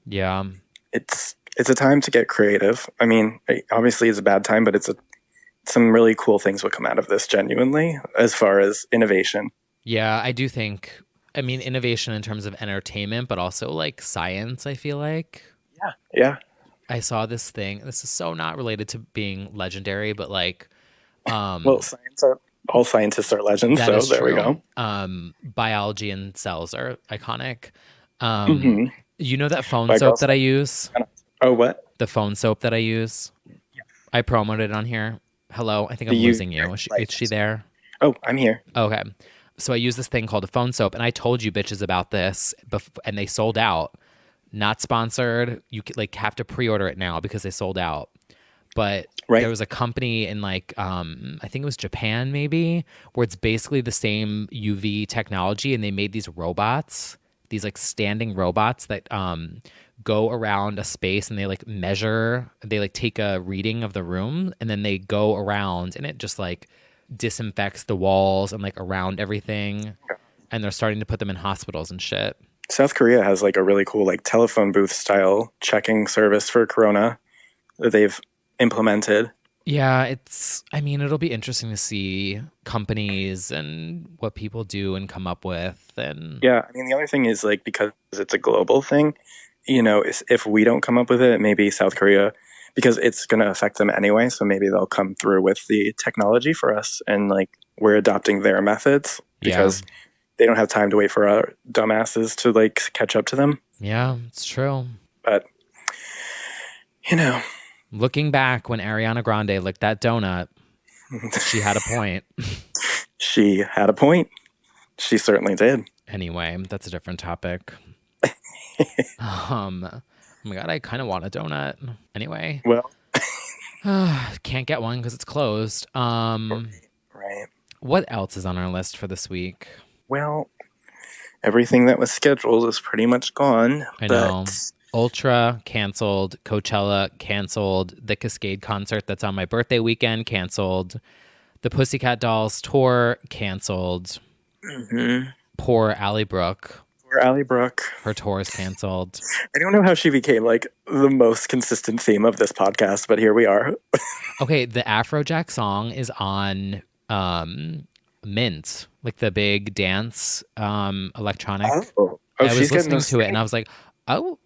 yeah, it's a time to get creative. Obviously it's a bad time, but some really cool things would come out of this genuinely as far as innovation. Yeah, I do think, innovation in terms of entertainment, but also science, I feel like. Yeah. Yeah. I saw this thing. This is so not related to being legendary, but well, all scientists are legends, so there we go. Biology and cells are iconic. You know that phone soap that I use? Oh, what? The phone soap that I use? Yeah. I promoted it on here. Hello? I think I'm losing you. Is she there? Oh, I'm here. Okay. So I use this thing called a phone soap, and I told you bitches about this, and they sold out. Not sponsored. You could have to pre-order it now because they sold out. But there was a company in I think it was Japan maybe, where it's basically the same UV technology, and they made these robots, these standing robots that go around a space, and they measure, they take a reading of the room, and then they go around, and it just disinfects the walls and around everything. And they're starting to put them in hospitals and shit. South Korea has a really cool telephone booth style checking service for Corona that they've implemented. Yeah, it'll be interesting to see companies and what people do and come up with. And yeah, the other thing is because it's a global thing, if we don't come up with it, maybe South Korea, because it's going to affect them anyway, so maybe they'll come through with the technology for us, and we're adopting their methods because they don't have time to wait for our dumbasses to catch up to them. Yeah, it's true. But looking back when Ariana Grande licked that donut, she had a point. She had a point. She certainly did. Anyway, that's a different topic. Oh my God, I kind of want a donut. Anyway, Well, can't get one because it's closed. right. What else is on our list for this week? Well, everything that was scheduled is pretty much gone. I know. But Ultra canceled, Coachella canceled, the Cascade concert that's on my birthday weekend canceled, the Pussycat Dolls tour canceled. Poor Allie Brooke, poor Ally Brooke. her tour is canceled. I don't know how she became like the most consistent theme of this podcast, but here we are. Okay, the Afrojack song is on Mint, like the big dance electronic. I was She's getting listening those. to it and I was like, oh,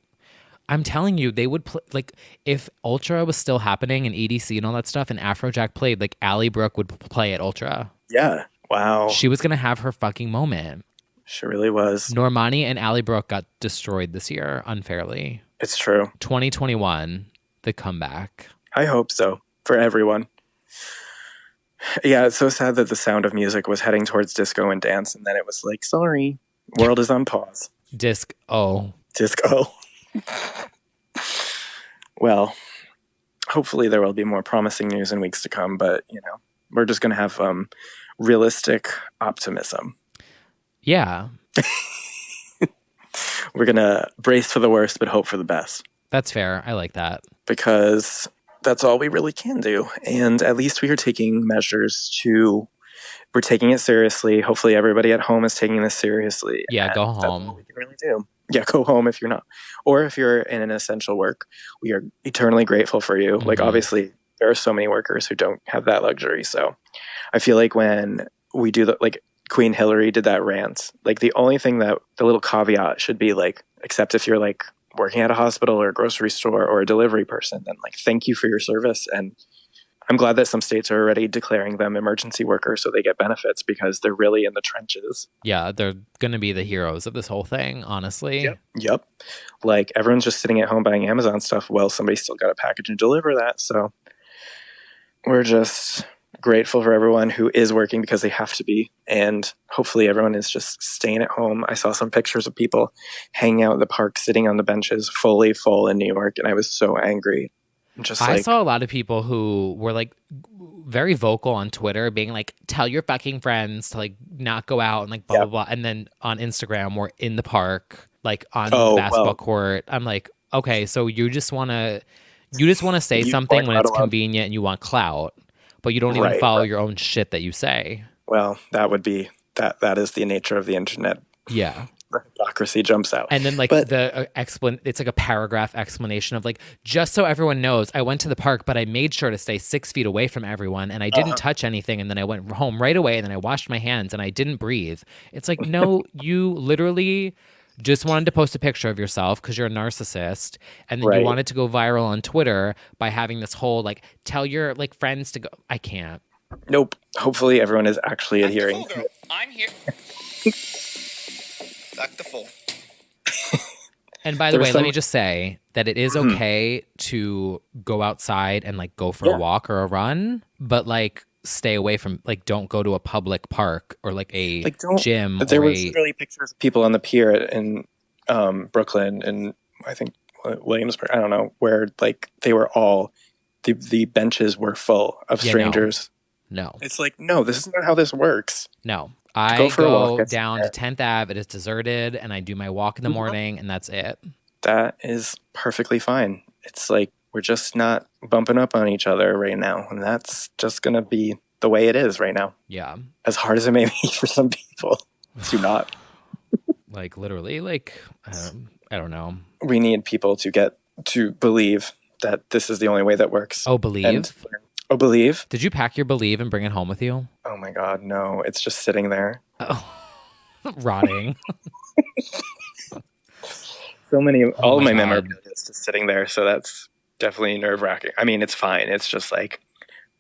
I'm telling you, they would like if Ultra was still happening and EDC and all that stuff, and Afrojack played, like Allie Brooke would play at Ultra. Yeah. Wow. She was gonna have her fucking moment. She really was. Normani and Allie Brooke got destroyed this year unfairly. It's true. 2021, the comeback. I hope so for everyone. Yeah, it's so sad that the Sound of Music was heading towards disco and dance, and then it was like, sorry, world is on pause. Disco. Well, hopefully there will be more promising news in weeks to come, but we're just gonna have realistic optimism. Yeah, We're gonna brace for the worst but hope for the best, that's fair. I like that. because that's all we really can do. And at least we are taking measures we're taking it seriously. Hopefully everybody at home is taking this seriously. Yeah, go That's all home. we can really do. Yeah, go home if you're not. Or if you're in an essential work, we are eternally grateful for you. Like, Mhm. obviously, there are so many workers who don't have that luxury. So I feel like when we do that, like Queen Hillary did that rant, like the only thing that the little caveat should be like, except if you're like working at a hospital or a grocery store or a delivery person, then like, thank you for your service. And I'm glad that some states are already declaring them emergency workers so they get benefits, because they're really in the trenches. Yeah, they're gonna be the heroes of this whole thing, honestly. Yep. Like, everyone's just sitting at home buying Amazon stuff. Well, somebody's still got to package and deliver that. So we're just grateful for everyone who is working because they have to be. And hopefully everyone is just staying at home. I saw some pictures of people hanging out at the park, sitting on the benches, fully full in New York. And I was so angry. I saw a lot of people who were like very vocal on Twitter, being like, tell your fucking friends to like not go out and like blah, blah, blah. And then on Instagram, we're in the park, like on the basketball court. I'm like, okay, so you just want to say something when it's convenient and you want clout, but you don't even follow your own shit that you say. Well, that would be, that is the nature of the internet. Yeah. The hypocrisy jumps out. And then like it's like a paragraph explanation of like, just so everyone knows, I went to the park, but I made sure to stay 6 feet away from everyone and I didn't touch anything. And then I went home right away and then I washed my hands and I didn't breathe. It's like, no, you literally just wanted to post a picture of yourself because you're a narcissist. And then you wanted to go viral on Twitter by having this whole like, tell your like friends to go. I can't. Nope. Hopefully everyone is actually adhering. I'm here. Fuck the fool. And by the way, let me just say that it is okay to go outside and like go for a walk or a run, but like stay away from, like, don't go to a public park or like a gym. There was literally pictures of people on the pier in Brooklyn and I think Williamsburg, I don't know, where like they were all, the benches were full of strangers. No. It's like, no, this is not how this works. No. I go down to 10th Ave. It is deserted, and I do my walk in the morning, and that's it. That is perfectly fine. It's like we're just not bumping up on each other right now, and that's just going to be the way it is right now. Yeah. As hard as it may be for some people to not. Like, literally, like, I don't know. We need people to get to believe that this is the only way that works. Oh, believe? Believe? Did you pack your Believe and bring it home with you? Oh my God, no. It's just sitting there. Oh. Rotting. All of my memorabilia is just sitting there, so that's definitely nerve-wracking. I mean, it's fine. It's just like,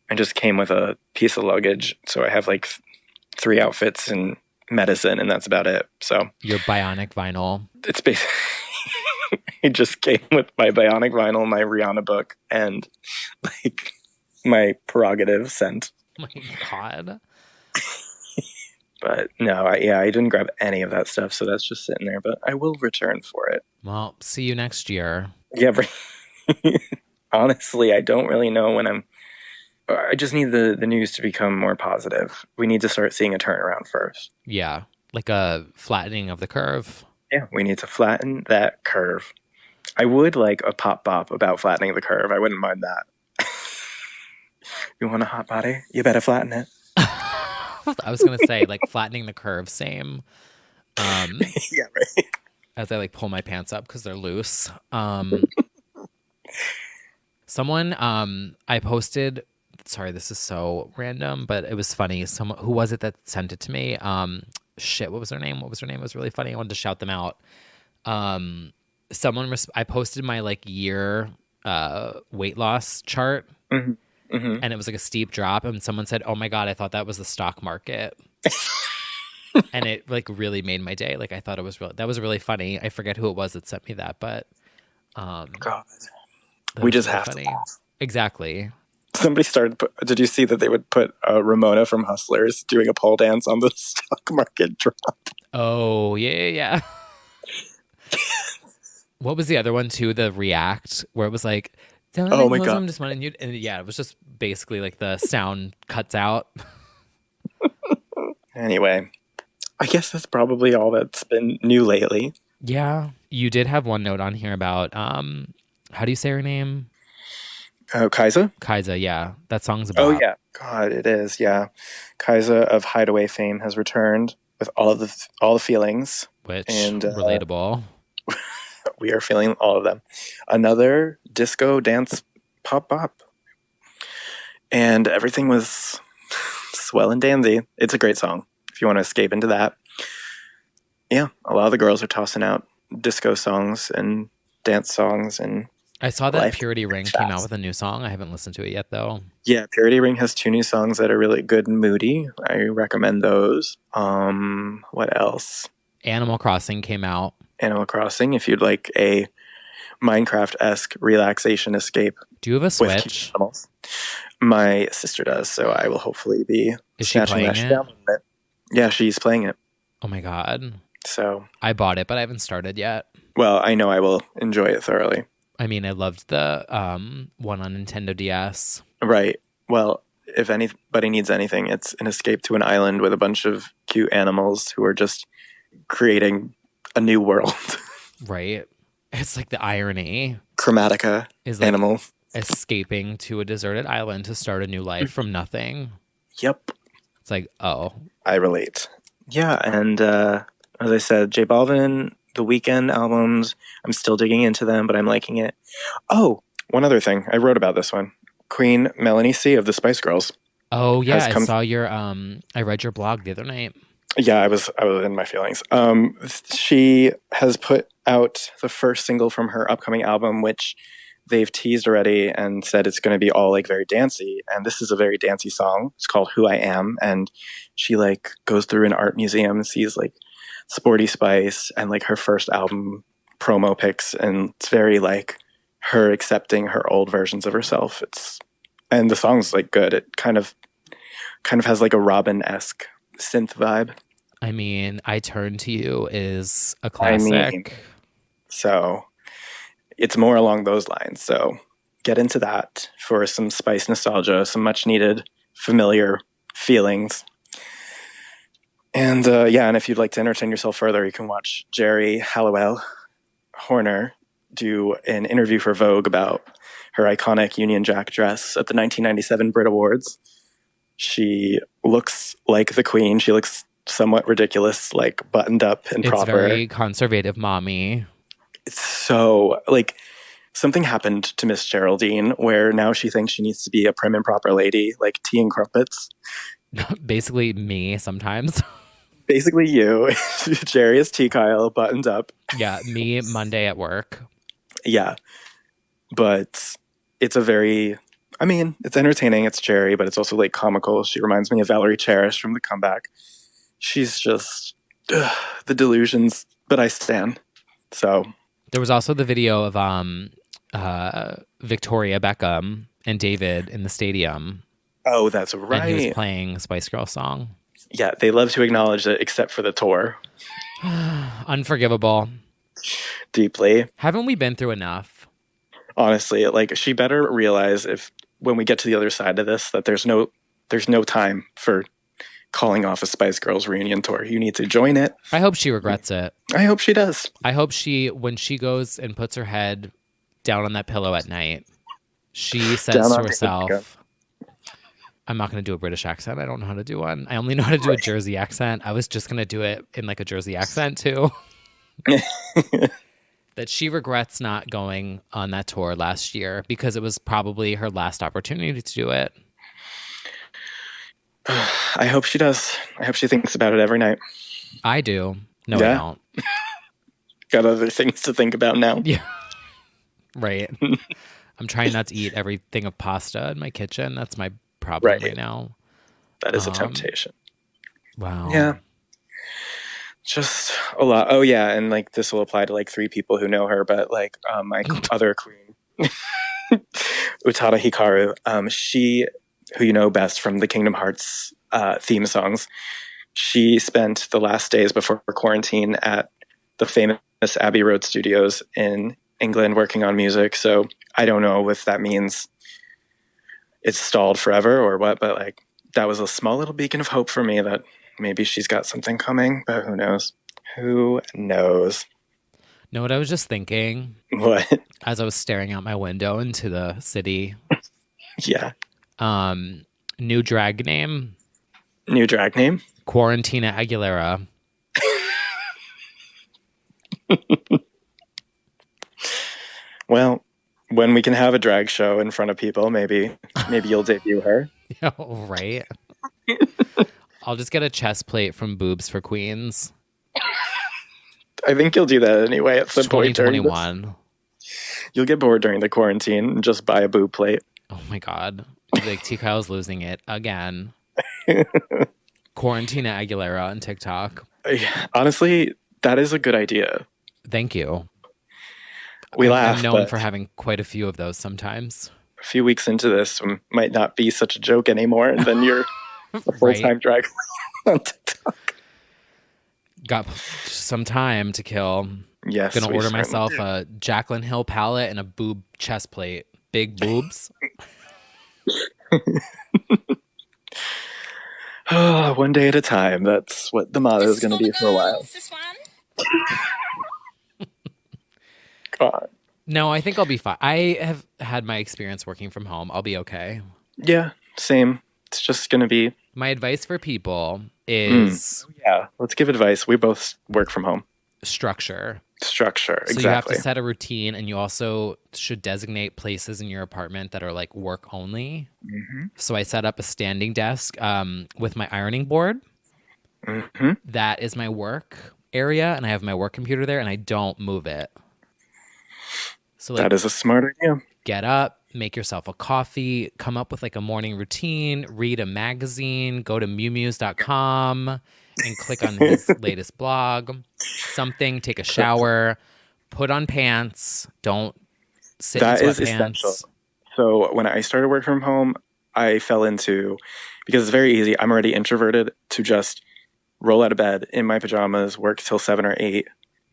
I just came with a piece of luggage, so I have like 3 outfits and medicine, and that's about it. So your bionic vinyl. It's basically... I just came with my bionic vinyl, my Rihanna book, and like my prerogative scent. Oh my God. But no, I didn't grab any of that stuff, so that's just sitting there. But I will return for it. Well, see you next year. Yeah, honestly, I don't really know when I just need the news to become more positive. We need to start seeing a turnaround first. Yeah, like a flattening of the curve. Yeah, we need to flatten that curve. I would like a pop bop about flattening the curve. I wouldn't mind that. You want a hot body? You better flatten it. I was gonna say like flattening the curve, same. Yeah, right. As I like pull my pants up because they're loose. Someone I posted. Sorry, this is so random, but it was funny. Someone who was it that sent it to me? Shit, what was her name? What was her name? It was really funny. I wanted to shout them out. I posted my like year weight loss chart, and it was like a steep drop, and someone said, "Oh my god, I thought that was the stock market." And it like really made my day. Like I thought it was that was really funny. I forget who it was that sent me that, but God, that we was just really have funny. to. Exactly. Somebody started. Did you see that they would put Ramona from Hustlers doing a pole dance on the stock market drop? Oh yeah. What was the other one too? The React, where it was like, Oh my God. I'm just wanting you. And yeah, it was just basically like the sound cuts out. Anyway, I guess that's probably all that's been new lately. Yeah, you did have one note on here about how do you say her name? Kaisa? Kaisa. Yeah, that song's a Oh bop. yeah, God, it is. Yeah, Kaisa of Hideaway fame has returned with all the feelings, Which and relatable. we are feeling all of them. Another disco dance pop bop, and everything was swell and dandy. It's a great song if you want to escape into that. Yeah, a lot of the girls are tossing out disco songs and dance songs, and I saw that life Purity Ring fast. came out with a new song. I haven't listened to it yet though. Yeah, Purity Ring has 2 new songs that are really good and moody. I recommend those. What else? Animal Crossing came out. Animal Crossing, if you'd like a Minecraft-esque relaxation escape Do you have a with cute Switch? animals. My sister does, so I will hopefully be Is she snatching playing that shit it? down with it. Yeah, she's playing it. Oh my god. So, I bought it, but I haven't started yet. well, I know I will enjoy it thoroughly. I mean, I loved the one on Nintendo DS. Right. Well, if anybody needs anything, it's an escape to an island with a bunch of cute animals who are just creating a new world. Right? It's like the irony Chromatica is like animal. escaping to a deserted island to start a new life from nothing. Yep. It's like, oh, I relate. Yeah, and as I said, J Balvin, the Weekend albums, I'm still digging into them, but I'm liking it. Oh, one other thing. I wrote about this one. Queen Melanie C of the Spice Girls. oh yeah. Has I come- saw your I read your blog the other night. Yeah, I was in my feelings. She has put out the first single from her upcoming album, which they've teased already and said it's going to be all like very dancey. And this is a very dancey song. It's called Who I Am. And she like goes through an art museum and sees like Sporty Spice and like her first album promo pics. And it's very like her accepting her old versions of herself. And the song's like good. It kind of has like a Robin-esque synth vibe. I mean, I Turn to You is a I classic. mean, so it's more along those lines. So get into that for some Spice nostalgia, some much needed familiar feelings. And and if you'd like to entertain yourself further, you can watch Jerry Halliwell Horner do an interview for Vogue about her iconic Union Jack dress at the 1997 Brit Awards. She looks like the queen. She looks somewhat ridiculous, like buttoned up and It's proper. very conservative mommy. It's so like something happened to Miss Geraldine where now she thinks she needs to be a prim and proper lady, like tea and crumpets. Basically me sometimes. Basically you. Jerry is tea Kyle, buttoned up. Yeah, me Monday at work. Yeah. But it's it's entertaining. It's Jerry, but it's also like comical. She reminds me of Valerie Cherish from The Comeback. She's just the delusions, but I stand. So There was also the video of Victoria Beckham and David in the stadium. oh, that's And he right. was playing a Spice Girl song. Yeah, they love to acknowledge it, except for the tour. Unforgivable. Deeply. Haven't we been through enough? Honestly, like she better realize if when we get to the other side of this that there's no time for calling off a Spice Girls reunion tour. You need to join it. I hope she regrets it. I hope she does. I hope when she goes and puts her head down on that pillow at night, she says Down to on herself, I'm not going to do a British accent. I don't know how to do one. I only know how to do a Jersey accent. I was just going to do it in like a Jersey accent too. That she regrets not going on that tour last year because it was probably her last opportunity to do it. I hope she does. I hope she thinks about it every night. I do. No, Yeah. I don't. Got other things to think about now. Yeah. Right. I'm trying not to eat everything of pasta in my kitchen. That's my problem right now. That is a temptation. Wow. Yeah. Just a lot. Oh yeah, and like this will apply to like 3 people who know her, but like my other queen, Utada Hikaru, she, who you know best from the Kingdom Hearts theme songs, she spent the last days before quarantine at the famous Abbey Road Studios in England working on music. So I don't know if that means it's stalled forever or what, but like that was a small little beacon of hope for me that maybe she's got something coming, but who knows? Who knows? Know what I was just thinking? What? As I was staring out my window into the city. Yeah. New drag name? New drag name? Quarantina Aguilera. Well, when we can have a drag show in front of people, maybe you'll debut her. Oh, right. I'll just get a chest plate from Boobs for Queens. I think you'll do that anyway at some point during 2021. You'll get bored during the quarantine and just buy a boob plate. Oh my God. Like T. Kyle's losing it again. Quarantina Aguilera on TikTok. Honestly, that is a good idea. Thank you. We laugh. I'm known for having quite a few of those sometimes. A few weeks into this might not be such a joke anymore, and then you're a full-time drag on TikTok. Got some time to kill. Yes. Gonna order myself a Jaclyn Hill palette and a boob chest plate. Big boobs. One day at a time. That's what the motto is going to be for a while. God. No, I think I'll be fine. I have had my experience working from home. I'll be okay. Yeah, same. It's just going to be... My advice for people is... Yeah, let's give advice. We both work from home. Structure. Exactly. So you have to set a routine, and you also should designate places in your apartment that are like work only. Mm-hmm. So I set up a standing desk with my ironing board. Mm-hmm. That is my work area, and I have my work computer there, and I don't move it. So like, that is a smart idea. Get up, make yourself a coffee, come up with like a morning routine, read a magazine, go to mewmews.com and click on his latest blog. Something, take a shower, put on pants, don't sit in sweatpants. That is essential. So when I started work from home, I fell into, because it's very easy, I'm already introverted, to just roll out of bed in my pajamas, work till 7 or 8,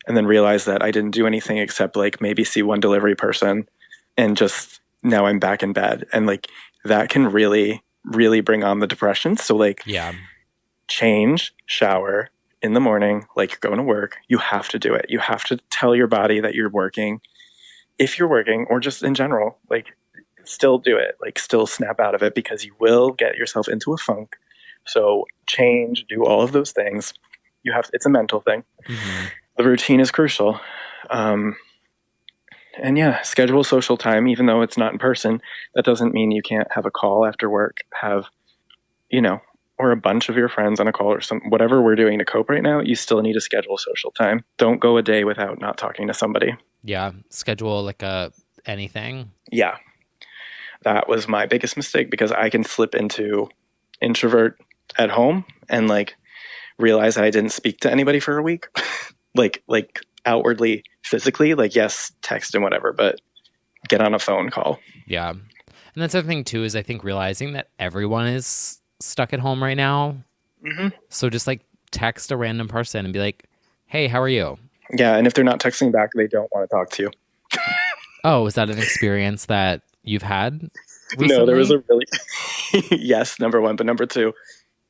and then realize that I didn't do anything except like maybe see one delivery person, and just now I'm back in bed. And like that can really, really bring on the depression. So like, yeah, change, shower in the morning, like you're going to work. You have to do it. You have to tell your body that you're working. If you're working, or just in general, like still do it, like still snap out of it, because you will get yourself into a funk. So change, do all of those things. It's a mental thing. Mm-hmm. The routine is crucial. And yeah, schedule social time, even though it's not in person. That doesn't mean you can't have a call after work, or a bunch of your friends on a call, or whatever we're doing to cope right now. You still need to schedule social time. Don't go a day without not talking to somebody. Yeah. Schedule like anything. Yeah. That was my biggest mistake, because I can slip into introvert at home and like realize that I didn't speak to anybody for a week. like outwardly, physically, like yes, text and whatever, but get on a phone call. Yeah. And that's the other thing too, is I think realizing that everyone is stuck at home right now. Mm-hmm. So just like text a random person and be like, hey, how are you? Yeah. And if they're not texting back, they don't want to talk to you. Oh, is that an experience that you've had recently? No, there was a really yes, number one, but number two,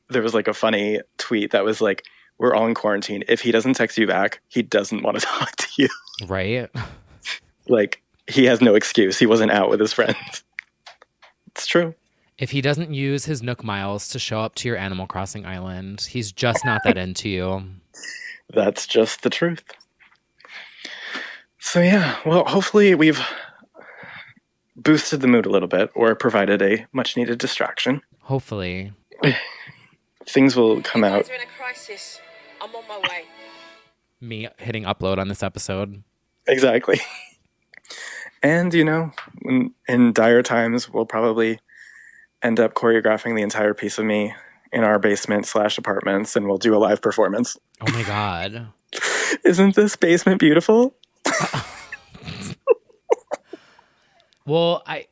there was like a funny tweet that was like, "We're all in quarantine. If he doesn't text you back, he doesn't want to talk to you." Right? Like he has no excuse. He wasn't out with his friends. It's true. If he doesn't use his Nook miles to show up to your Animal Crossing island, he's just not that into you. That's just the truth. So yeah, well, hopefully we've boosted the mood a little bit or provided a much needed distraction. Hopefully. Things will come out. We're in a crisis. I'm on my way. Me hitting upload on this episode. Exactly. And, you know, in dire times, we'll probably end up choreographing the entire piece of me in our basement/apartments, and we'll do a live performance. Oh my God. Isn't this basement beautiful? Well, I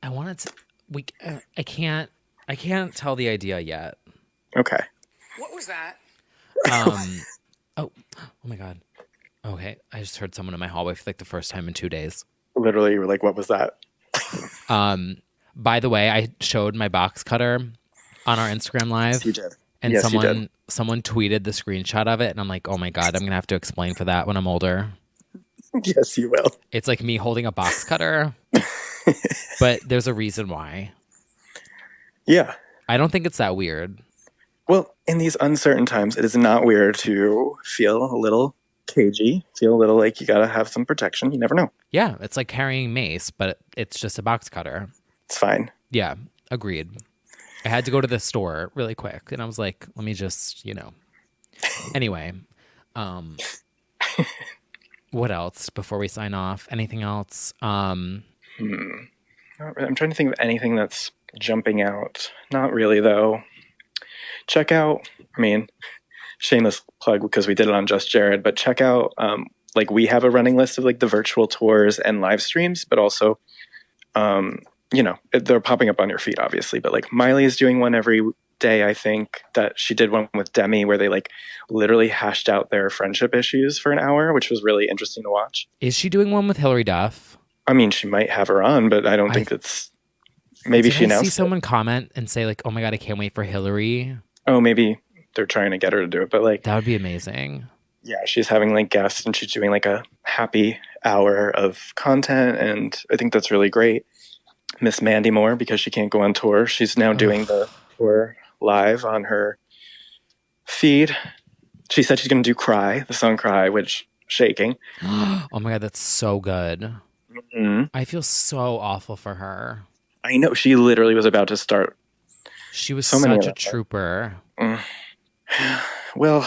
wanted to. I can't tell the idea yet. Okay. What was that? Oh my God. Okay, I just heard someone in my hallway for like the first time in 2 days. Literally, you were like, what was that? By the way, I showed my box cutter on our Instagram live. Yes, you did. And Yes, you did. someone tweeted the screenshot of it, and I'm like, oh my God, I'm gonna have to explain for that when I'm older. Yes, you will. It's like me holding a box cutter, but there's a reason why. Yeah. I don't think it's that weird. Well, in these uncertain times, it is not weird to feel a little cagey, feel a little like you gotta have some protection. You never know. Yeah, it's like carrying mace, but it's just a box cutter. It's fine. Yeah, agreed. I had to go to the store really quick, and I was like, let me just, Anyway, what else before we sign off? Anything else? I'm trying to think of anything that's jumping out. Not really, though. Check out, shameless plug because we did it on Just Jared, but check out, like we have a running list of like the virtual tours and live streams, but also, they're popping up on your feed, obviously, but like Miley is doing one every day. I think that she did one with Demi where they like literally hashed out their friendship issues for an hour, which was really interesting to watch. Is she doing one with Hillary Duff? I mean, she might have her on, but I don't think it's, maybe she announced I see someone comment and say like, oh my God, I can't wait for Hillary. Oh, maybe they're trying to get her to do it, but like that would be amazing. Yeah, she's having like guests and she's doing like a happy hour of content, and I think that's really great. Miss Mandy Moore, because she can't go on tour, she's now doing the tour live on her feed. She said she's going to do Cry, the song Cry, which shaking. Oh my God, that's so good. Mm-hmm. I feel so awful for her. I know, she literally was about to start. She was So such a trooper. Well,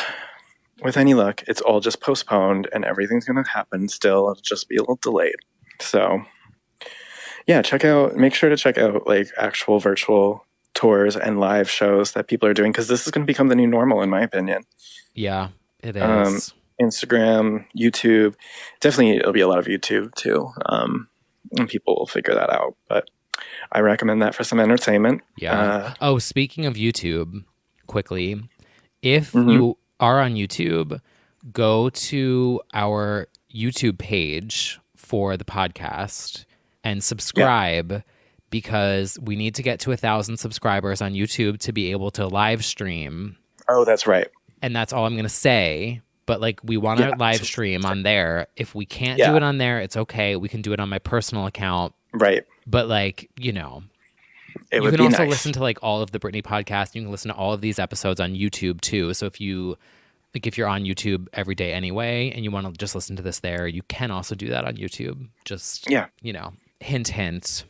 with any luck, it's all just postponed and everything's going to happen still. It'll just be a little delayed. So, yeah, make sure to check out like actual virtual tours and live shows that people are doing, because this is going to become the new normal, in my opinion. Yeah, it is. Instagram, YouTube. Definitely, it'll be a lot of YouTube too. And people will figure that out. But I recommend that for some entertainment. Yeah. Speaking of YouTube, quickly, if you are on YouTube, go to our YouTube page for the podcast and subscribe, because we need to get to 1,000 subscribers on YouTube to be able to live stream. Oh, that's right. And that's all I'm going to say. But like, we want to live stream on there. If we can't do it on there, it's okay. We can do it on my personal account. Right. But like, you can also listen to like all of the Britney podcast. You can listen to all of these episodes on YouTube too. So if you're on YouTube every day anyway, and you want to just listen to this there, you can also do that on YouTube. Just, hint, hint.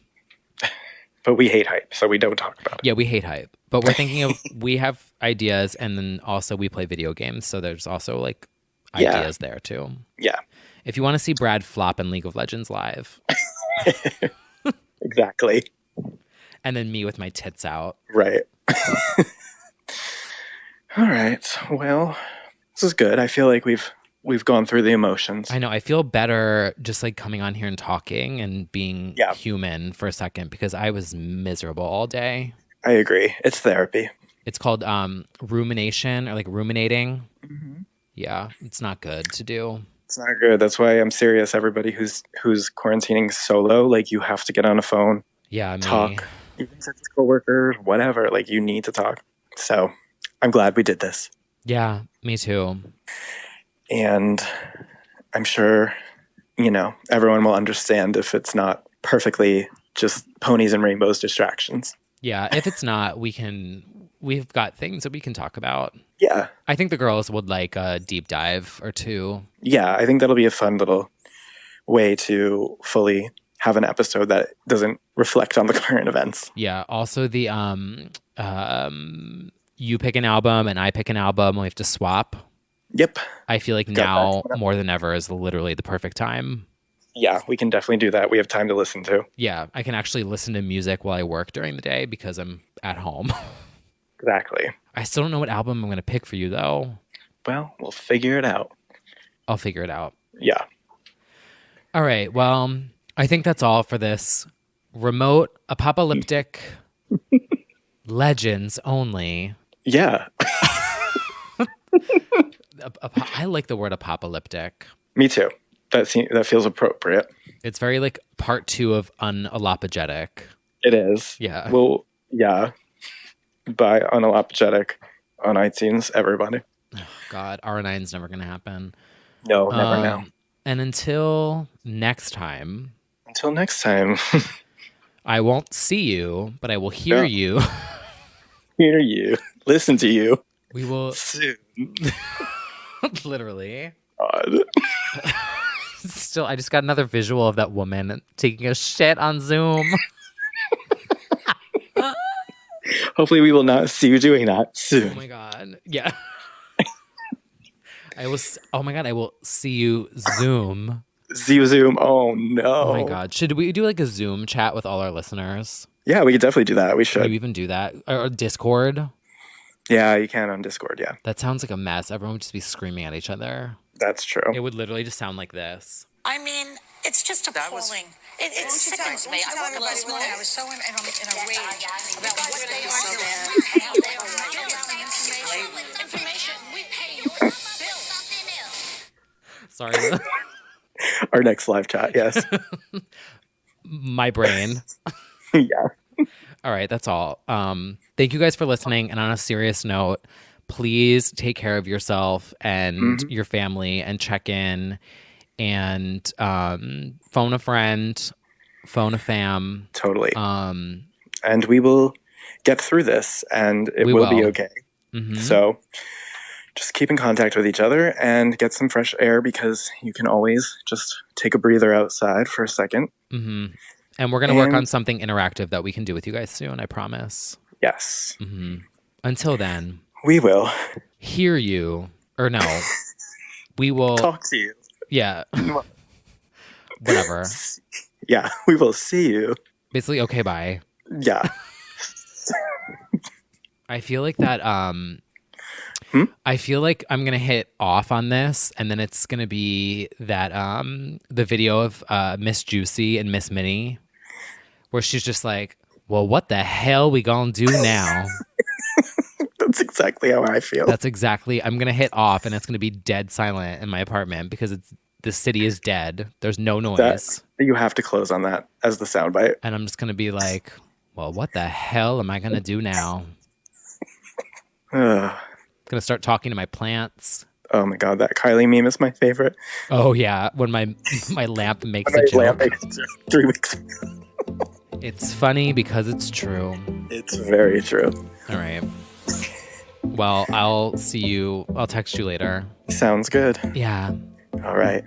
But we hate hype, so we don't talk about it. Yeah, we hate hype. But we're thinking of, we have ideas, and then also we play video games. So there's also like ideas there too. Yeah. If you want to see Brad flop in League of Legends live. Exactly. And then me with my tits out. Right. All right. Well, this is good. I feel like we've gone through the emotions. I know. I feel better just like coming on here and talking and being human for a second, because I was miserable all day. I agree. It's therapy. It's called rumination, or like ruminating. Mm-hmm. Yeah, it's not good to do. It's not good. That's why I'm serious. Everybody who's quarantining solo, like you have to get on a phone, Yeah, me. talk, even if it's coworkers, whatever. Like you need to talk. So I'm glad we did this, Yeah, me too. and I'm sure everyone will understand if it's not perfectly just ponies and rainbows distractions. Yeah, if it's not, we've got things that we can talk about. Yeah, I think the girls would like a deep dive or two. yeah. I think that'll be a fun little way to fully have an episode that doesn't reflect on the current events. Yeah. Also the you pick an album and I pick an album and we have to swap. Yep. I feel like Got now that. more than ever is literally the perfect time. Yeah, we can definitely do that. We have time to listen to. Yeah, I can actually listen to music while I work during the day because I'm at home. Exactly. I still don't know what album I'm going to pick for you, though. Well, we'll figure it out. I'll figure it out. Yeah. All right. Well, I think that's all for this remote apocalyptic legends only. Yeah. I like the word apocalyptic. Me too. That feels appropriate. It's very like part 2 of unapologetic. It is. Yeah. Well, yeah. By unapologetic on iTunes, everybody. God, R9's never going to happen. No, never now. And until next time, Until next time, I won't see you, but I will hear you. hear you, listen to you We will soon. literally. God. Still, I just got another visual of that woman taking a shit on Zoom. Hopefully, we will not see you doing that Oh soon. my God. Yeah. Oh my God, I will see you Zoom. Zoom. Oh no. Oh my God. Should we do like a Zoom chat with all our listeners? Yeah, we could definitely do that. We Can should. you even do that? Or Discord? Yeah, you can on Discord. Yeah, That sounds like a mess. Everyone would just be screaming at each other. that's true. It would literally just sound like this. I mean, it's just appalling. It sickens me. I woke up this morning, I was so in a rage about what they are doing and how they are not allowing information. We pay your bill. Sorry. Our next live chat. Yes. My brain. Yeah. All right, that's all. Thank you guys for listening. And on a serious note, please take care of yourself and your family and check in and phone a friend, phone a fam. Totally. Um, And we will get through this, and it We will be will. okay. mhm. So just keep in contact with each other and get some fresh air, because you can always just take a breather outside for a second. Mhm. And we're going to work And- on something interactive that we can do with you guys soon, I promise. Yes, Until then, we will hear you. Or no, we will. talk to you. Yeah. Whatever. Yeah, we will see you. Basically, okay, bye. Yeah. I feel like that I feel like I'm gonna hit off on this, and then it's gonna be that the video of Miss Juicy and Miss Minnie, where she's just like, well, what the hell we gonna do now? That's exactly how I feel. That's exactly, I'm gonna hit off, and it's gonna be dead silent in my apartment because the city is dead. There's no noise. You have to close on that as the soundbite. And I'm just gonna be like, well, what the hell am I gonna do now? Ugh. Gonna start talking to my plants. Oh my god, that Kylie meme is my favorite. Oh yeah, when my lamp makes a My joke. lamp makes 3 weeks. It's funny because it's true. It's very true. All right. Well, I'll see you. I'll text you later. Sounds good. Yeah. All right.